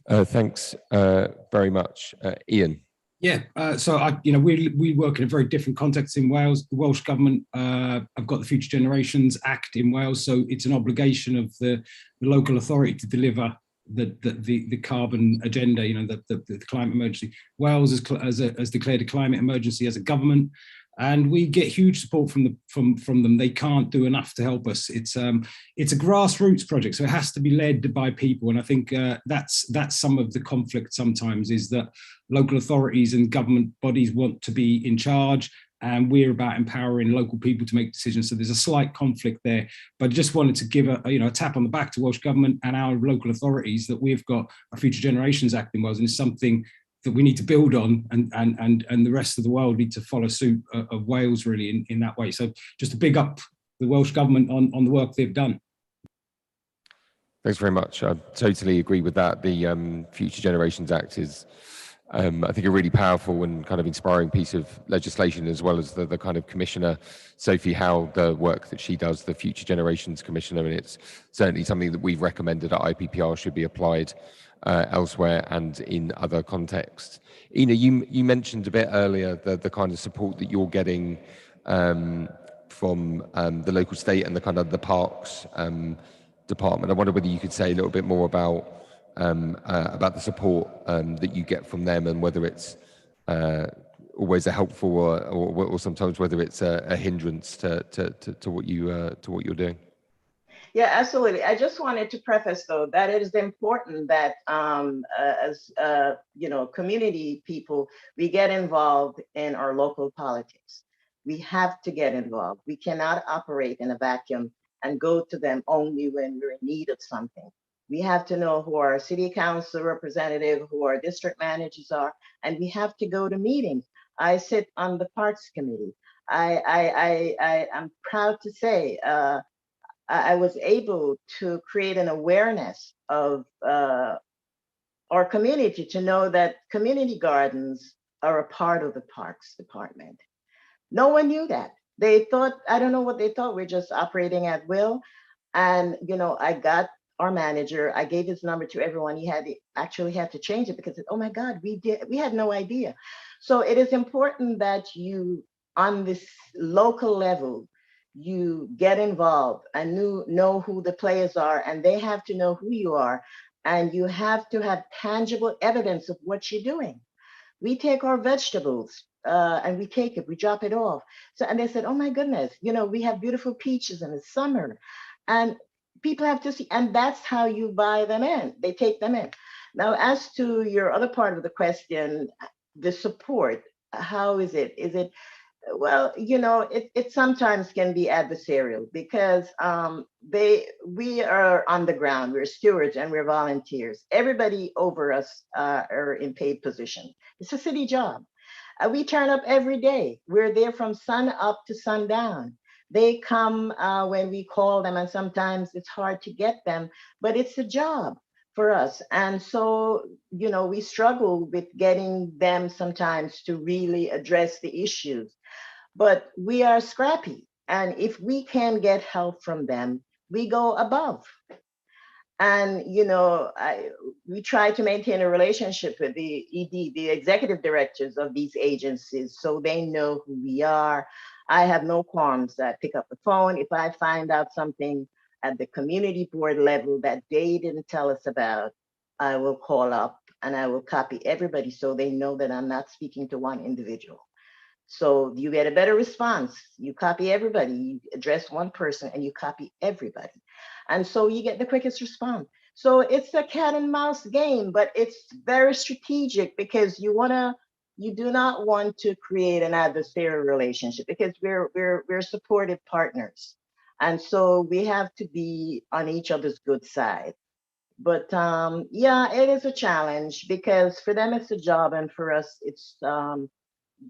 Thanks very much, Ian. Yeah, so we work in a very different context in Wales. The Welsh Government have got the Future Generations Act in Wales, so it's an obligation of the local authority to deliver the carbon agenda. The climate emergency. Wales has declared a climate emergency as a government, and we get huge support from them. They can't do enough to help us. It's a grassroots project, so it has to be led by people, and I think that's some of the conflict sometimes, is that local authorities and government bodies want to be in charge, and we're about empowering local people to make decisions. So there's a slight conflict there, but I just wanted to give a tap on the back to Welsh Government and our local authorities that we've got a Future Generations Act in Wales, and it's something that we need to build on, and the rest of the world need to follow suit of Wales really in that way. So just to big up the Welsh Government on the work they've done. Thanks very much. I totally agree with that. The Future Generations Act is, I think, a really powerful and kind of inspiring piece of legislation, as well as the kind of Commissioner, Sophie Howe, the work that she does, the Future Generations Commissioner, and it's certainly something that we've recommended at IPPR should be applied elsewhere and in other contexts. Ina, you mentioned a bit earlier the kind of support that you're getting from the local state and the kind of the parks department. I wonder whether you could say a little bit more about the support that you get from them, and whether it's always a helpful or sometimes whether it's a hindrance to what you're doing. Yeah, absolutely. I just wanted to preface, though, that it is important that as community people, we get involved in our local politics. We have to get involved. We cannot operate in a vacuum and go to them only when we're in need of something. We have to know who our city council representative, who our district managers are, and we have to go to meetings. I sit on the Parks Committee. I'm proud to say I was able to create an awareness of our community, to know that community gardens are a part of the Parks Department. No one knew that. They thought, I don't know what they thought, we're just operating at will. And, I got our manager, I gave his number to everyone. He had to change it because, oh my God, we had no idea. So it is important that you, on this local level, you get involved and know who the players are, and they have to know who you are, and you have to have tangible evidence of what you're doing. We take our vegetables and we drop it off. So, and they said, oh my goodness, we have beautiful peaches in the summer, and people have to see, and that's how you buy them in. They take them in. Now, as to your other part of the question, the support, how is it? Is it, well, you know, it sometimes can be adversarial because we are on the ground, we're stewards and we're volunteers. Everybody over us are in paid position. It's a city job. We turn up every day. We're there from sun up to sundown. They come when we call them, and sometimes it's hard to get them, but it's a job for us. And so, you know, we struggle with getting them sometimes to really address the issues, but we are scrappy. And if we can get help from them, we go above. And, you know, we try to maintain a relationship with the ED, the executive directors of these agencies, so they know who we are. I have no qualms. I pick up the phone. If I find out something at the community board level that they didn't tell us about, I will call up and I will copy everybody so they know that I'm not speaking to one individual. So you get a better response. You copy everybody, you address one person and you copy everybody. And so you get the quickest response. So it's a cat and mouse game, but it's very strategic because you do not want to create an adversarial relationship because we're supportive partners. And so we have to be on each other's good side. But yeah, it is a challenge because for them it's a job and for us it's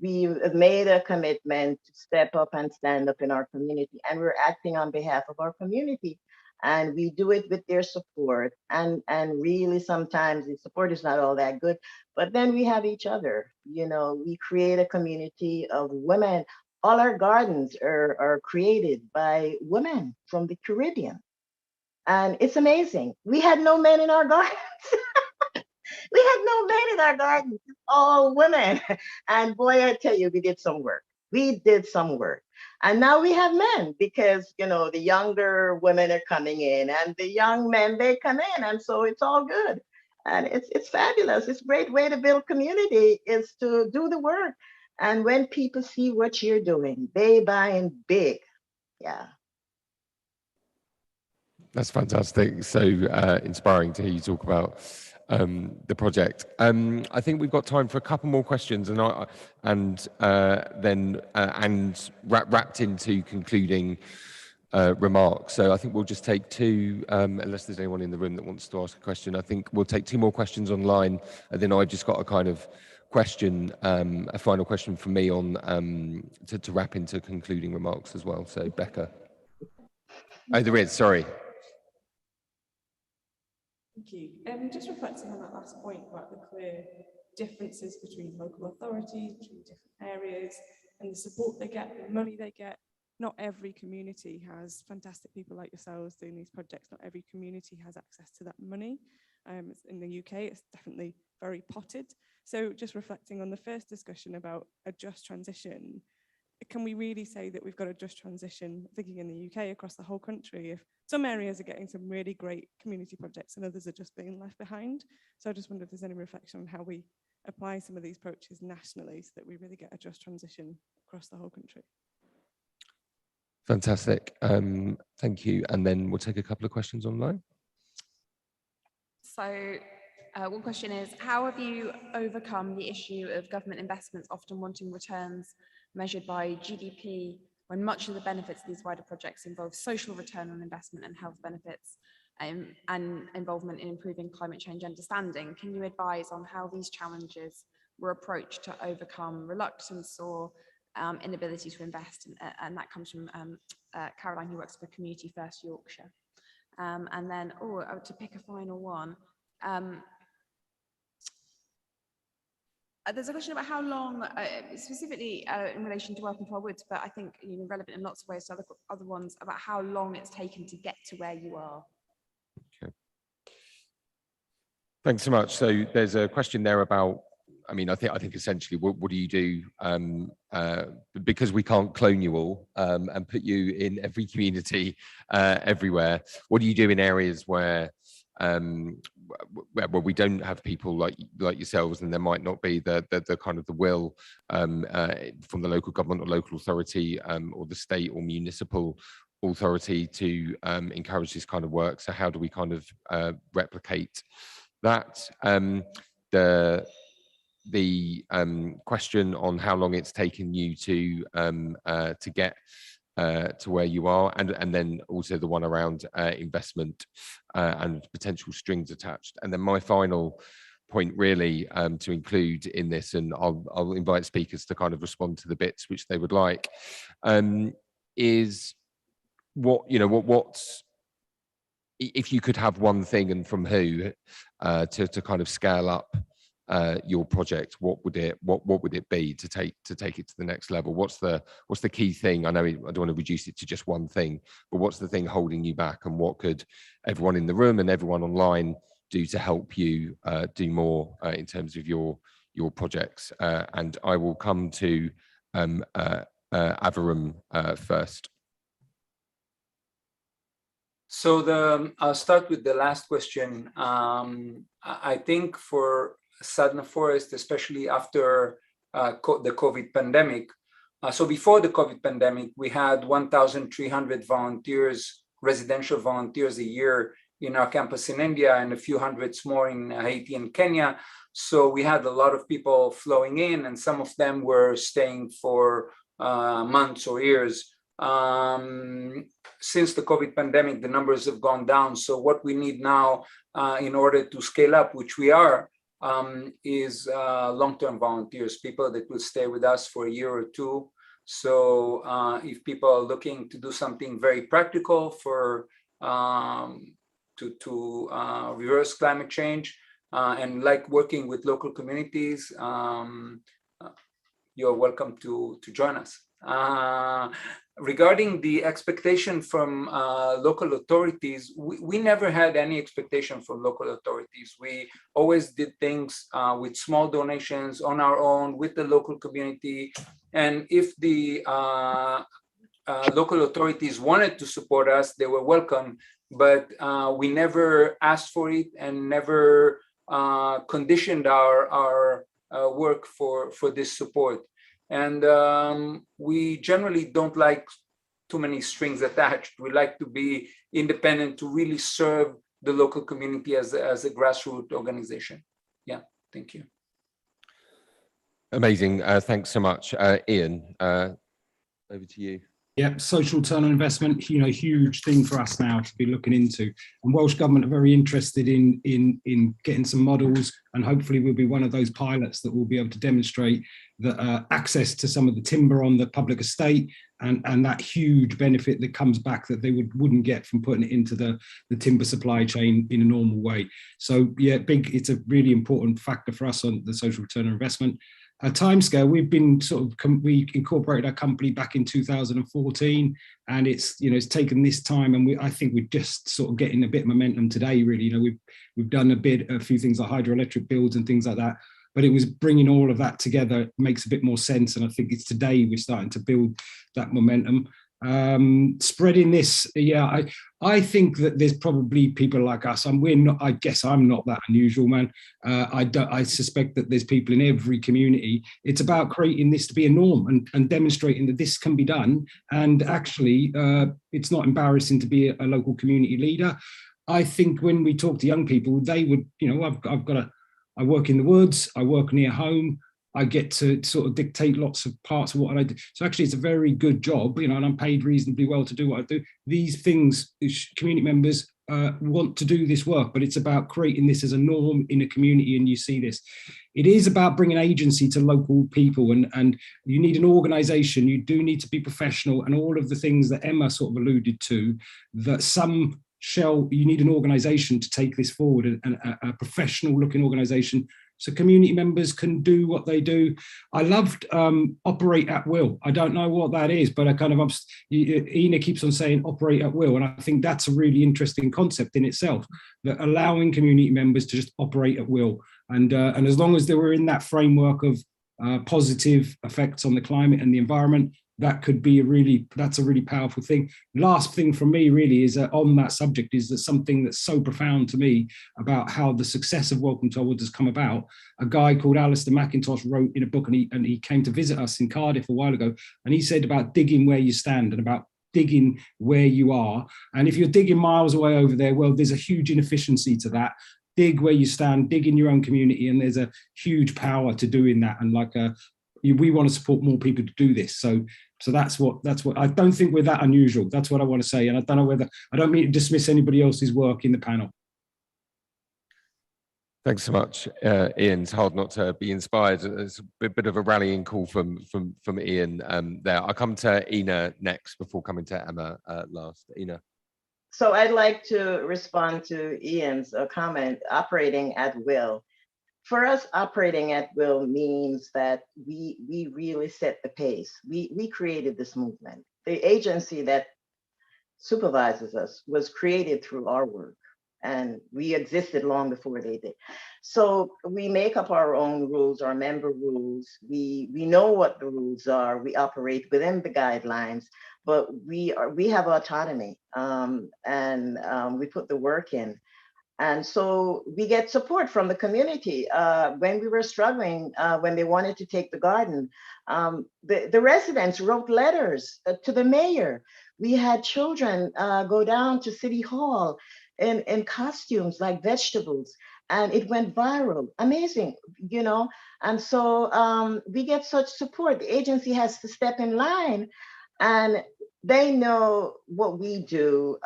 we have made a commitment to step up and stand up in our community, and we're acting on behalf of our community, and we do it with their support. And really sometimes the support is not all that good, but then we have each other. You know, we create a community of women. All our gardens are created by women from the Caribbean, and it's amazing. We had no men in our gardens. We had no men in our gardens, all women. And boy, I tell you, we did some work. We did some work. And now we have men because, you know, the younger women are coming in and the young men, they come in. And so it's all good. And it's fabulous. It's a great way to build community is to do the work. And when people see what you're doing, they buy in big. Yeah. That's fantastic. So inspiring to hear you talk about the project. I think we've got time for a couple more questions, and then wrapped into concluding remarks. So I think we'll just take two, unless there's anyone in the room that wants to ask a question. I think we'll take two more questions online, and then I've just got a kind of question, a final question from me on to wrap into concluding remarks as well. So Becca. Oh, there is. Sorry. Thank you. Just reflecting on that last point about the clear differences between local authorities, between different areas, and the support they get, the money they get. Not every community has fantastic people like yourselves doing these projects. Not every community has access to that money. In the UK, it's definitely very potted. So just reflecting on the first discussion about a just transition, can we really say that we've got a just transition, thinking in the UK across the whole country, if some areas are getting some really great community projects and others are just being left behind? So I just wonder if there's any reflection on how we apply some of these approaches nationally so that we really get a just transition across the whole country. Fantastic. Thank you. And then we'll take a couple of questions online. So one question is, how have you overcome the issue of government investments often wanting returns measured by GDP when much of the benefits of these wider projects involve social return on investment and health benefits and involvement in improving climate change understanding? Can you advise on how these challenges were approached to overcome reluctance or inability to invest? And that comes from Caroline, who works for Community First Yorkshire. And then, to pick a final one, there's a question about how long, specifically in relation to Welcome to Our Woods, but I think relevant in lots of ways to other ones, about how long it's taken to get to where you are. Okay. Thanks so much. So there's a question there about, I mean, I think essentially, what do you do? Because we can't clone you all and put you in every community everywhere. What do you do in areas where we don't have people like yourselves, and there might not be the kind of the will from the local government or local authority or the state or municipal authority to encourage this kind of work. So how do we kind of replicate that? The question on how long it's taken you to get to where you are, and then also the one around investment and potential strings attached. And then my final point really to include in this, and I'll invite speakers to kind of respond to the bits which they would like, is what's, if you could have one thing and from who to kind of scale up your project, what would it be to take it to the next level? What's the key thing? I know I don't want to reduce it to just one thing, but what's the thing holding you back, and what could everyone in the room and everyone online do to help you do more in terms of your projects? And I will come to Aviram first. So I'll start with the last question. I think for Sadhana Forest, especially after the COVID pandemic. So before the COVID pandemic, we had 1,300 volunteers, residential volunteers a year in our campus in India, and a few hundreds more in Haiti and Kenya. So we had a lot of people flowing in, and some of them were staying for months or years. Since the COVID pandemic, the numbers have gone down. So what we need now in order to scale up, which we are, is long-term volunteers, people that will stay with us for a year or two. So if people are looking to do something very practical for to reverse climate change and like working with local communities, you're welcome to join us. Regarding the expectation from local authorities, we never had any expectation from local authorities. We always did things with small donations on our own with the local community. And if the local authorities wanted to support us, they were welcome, but we never asked for it and never conditioned our work for this support. And we generally don't like too many strings attached. We like to be independent, to really serve the local community as a grassroots organization. Yeah, thank you. Amazing, thanks so much. Ian, over to you. Yeah, social return on investment, huge thing for us now to be looking into. And Welsh Government are very interested in getting some models, and hopefully we'll be one of those pilots that will be able to demonstrate that access to some of the timber on the public estate and that huge benefit that comes back that they wouldn't get from putting it into the timber supply chain in a normal way. So yeah, it's a really important factor for us on the social return on investment. Timescale, we've been we incorporated our company back in 2014, and it's taken this time, and I think we're just sort of getting a bit of momentum today. Really, we've done a few things like hydroelectric builds and things like that, but it was bringing all of that together makes a bit more sense, and I think it's today we're starting to build that momentum. Spreading this, yeah, I think that there's probably people like us, and we're not. I guess I'm not that unusual, man. I suspect that there's people in every community. It's about creating this to be a norm and demonstrating that this can be done. And actually, it's not embarrassing to be a local community leader. I think when we talk to young people, they would, I work in the woods, I work near home. I get to sort of dictate lots of parts of what I do. So actually it's a very good job, and I'm paid reasonably well to do what I do. These things, community members want to do this work, but it's about creating this as a norm in a community, and you see this. It is about bringing agency to local people, and you need an organisation, you do need to be professional, and all of the things that Emma sort of alluded to, that you need an organisation to take this forward, and a professional looking organisation, so community members can do what they do. I loved operate at will. I don't know what that is, but Ina keeps on saying operate at will. And I think that's a really interesting concept in itself, that allowing community members to just operate at will. And as long as they were in that framework of positive effects on the climate and the environment, that's a really powerful thing. Last thing from me really is on that subject is that something that's so profound to me about how the success of Welcome to Our Woods has come about. A guy called Alistair McIntosh wrote in a book, and he came to visit us in Cardiff a while ago, and he said about digging where you stand and about digging where you are. And if you're digging miles away over there, well, there's a huge inefficiency to that. Dig where you stand, dig in your own community, and there's a huge power to doing that. And we want to support more people to do this. So that's what I don't think we're that unusual. That's what I want to say. And I don't know whether, I don't mean to dismiss anybody else's work in the panel. Thanks so much, Ian. It's hard not to be inspired. It's a bit of a rallying call from Ian there. I'll come to Ina next before coming to Emma last. Ina. So I'd like to respond to Ian's comment, operating at will. For us, operating at will means that we really set the pace. We created this movement. The agency that supervises us was created through our work, and we existed long before they did. So we make up our own rules, our member rules. We know what the rules are. We operate within the guidelines, but we have autonomy, and we put the work in. And so we get support from the community. When we were struggling, when they wanted to take the garden, the residents wrote letters to the mayor. We had children go down to City Hall in costumes like vegetables, and it went viral. Amazing, you know? And so we get such support. The agency has to step in line, and they know what we do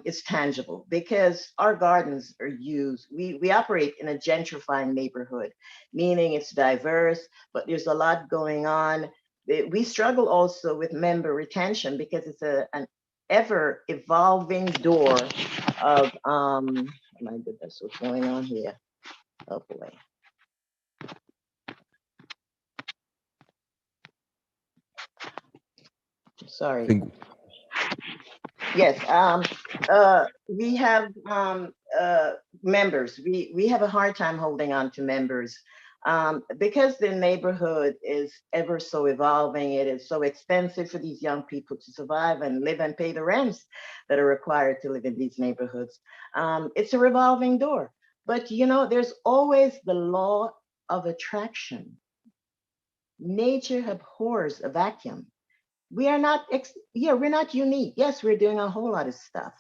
is tangible because our gardens are used. We operate in a gentrifying neighborhood, meaning it's diverse, but there's a lot going on. We struggle also with member retention because it's an ever evolving door of, my goodness, what's going on here? Oh boy. Sorry. Yes, we have members. We have a hard time holding on to members because the neighborhood is ever so evolving. It is so expensive for these young people to survive and live and pay the rents that are required to live in these neighborhoods. It's a revolving door, but you know, there's always the law of attraction. Nature abhors a vacuum. We are not, we're not unique. Yes, we're doing a whole lot of stuff,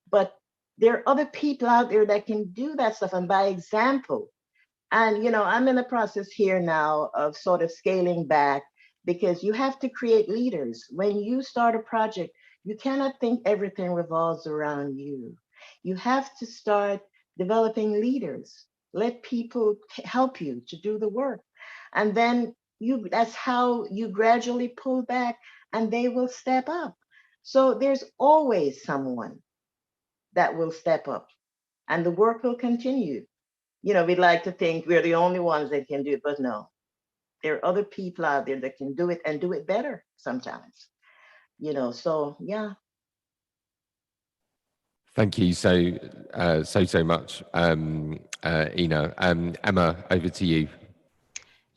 but there are other people out there that can do that stuff, and by example. And, you know, I'm in the process here now of sort of scaling back because you have to create leaders. When you start a project, you cannot think everything revolves around you. You have to start developing leaders. Let people help you to do the work. And then that's how you gradually pull back and they will step up. So there's always someone that will step up and the work will continue. You know, we'd like to think we're the only ones that can do it, but no, there are other people out there that can do it and do it better sometimes, you know, so yeah. Thank you so much, Ina. Emma, over to you.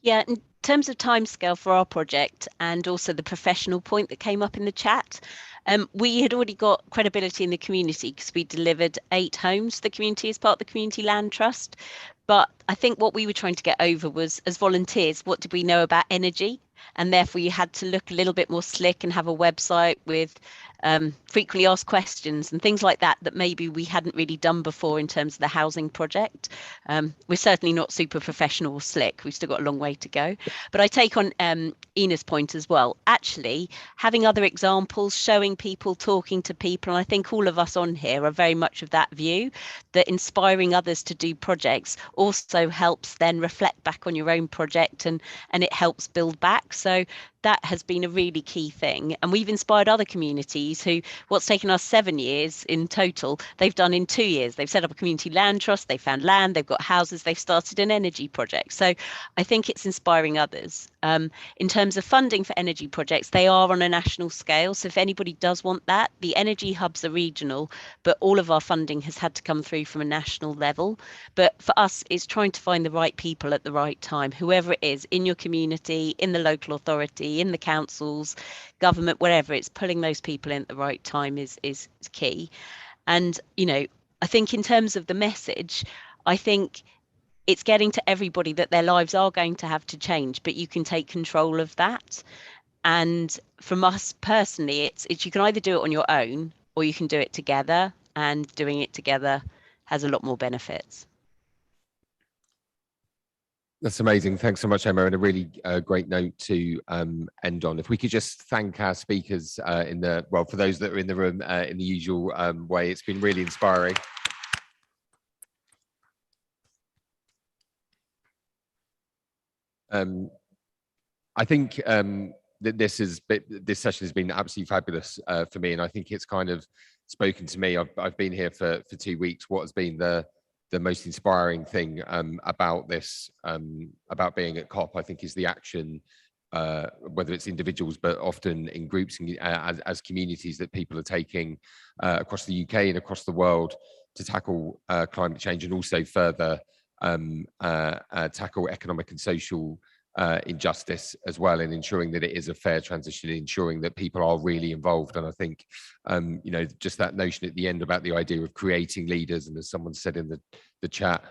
Yeah, in terms of timescale for our project and also the professional point that came up in the chat, we had already got credibility in the community because we delivered 8 homes to the community as part of the Community Land Trust. But I think what we were trying to get over was, as volunteers, what did we know about energy? And therefore you had to look a little bit more slick and have a website with frequently asked questions and things like that maybe we hadn't really done before in terms of the housing project. We're certainly not super professional or slick. We've still got a long way to go. But I take on Ina's point as well. Actually, having other examples, showing people, talking to people, and I think all of us on here are very much of that view, that inspiring others to do projects also helps then reflect back on your own project and it helps build back. So that has been a really key thing. And we've inspired other communities who, what's taken us 7 years in total, they've done in 2 years. They've set up a community land trust, they found land, they've got houses, they've started an energy project. So I think it's inspiring others. In terms of funding for energy projects, they are on a national scale. So if anybody does want that, the energy hubs are regional, but all of our funding has had to come through from a national level. But for us, it's trying to find the right people at the right time, whoever it is, in your community, in the local authority, in the councils, government, wherever, it's pulling those people in at the right time is key. And, you know, I think in terms of the message, I think it's getting to everybody that their lives are going to have to change, but you can take control of that. And from us personally, it's you can either do it on your own or you can do it together, and doing it together has a lot more benefits. That's amazing. Thanks so much, Emma, and a really great note to end on. If we could just thank our speakers for those that are in the room in the usual way. It's been really inspiring. I think that this session has been absolutely fabulous for me, and I think it's kind of spoken to me. I've been here for 2 weeks. What has been the most inspiring thing about this, about being at COP, I think, is the action, whether it's individuals, but often in groups and as communities, that people are taking across the UK and across the world to tackle climate change, and also further tackle economic and social injustice as well, and ensuring that it is a fair transition, ensuring that people are really involved. And I think, you know, just that notion at the end about the idea of creating leaders, and as someone said in the chat,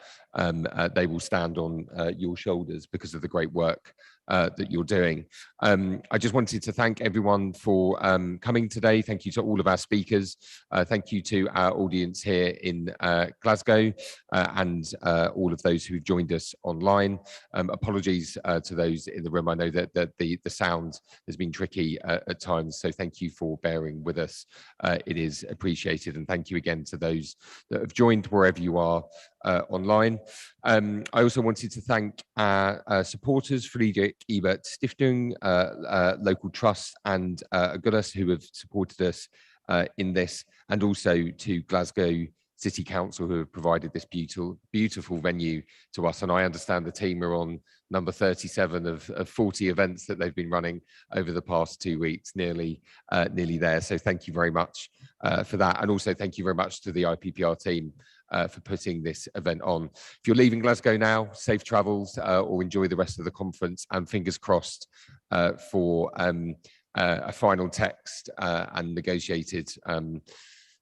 they will stand on your shoulders because of the great work that you're doing. I just wanted to thank everyone for coming today. Thank you to all of our speakers. Thank you to our audience here in Glasgow and all of those who've joined us online. Apologies to those in the room. I know that the sound has been tricky at times, so thank you for bearing with us. It is appreciated, and thank you again to those that have joined wherever you are online. I also wanted to thank our supporters, Friedrich Ebert Stiftung, local trusts, and Agulhas, who have supported us in this, and also to Glasgow City Council, who have provided this beautiful venue to us. And I understand the team are on number 37 of 40 events that they've been running over the past 2 weeks, nearly there. So thank you very much for that. And also thank you very much to the IPPR team for putting this event on. If you're leaving Glasgow now, safe travels, or enjoy the rest of the conference, and fingers crossed for a final text and negotiated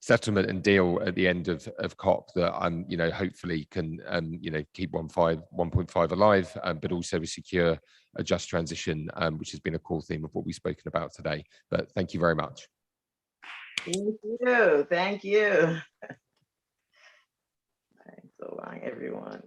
settlement and deal at the end of COP that you know, hopefully can you know, keep 1.5 alive, but also secure a just transition, which has been a core theme of what we've spoken about today. But thank you very much. Thank you. Thank you. Thanks a lot, everyone.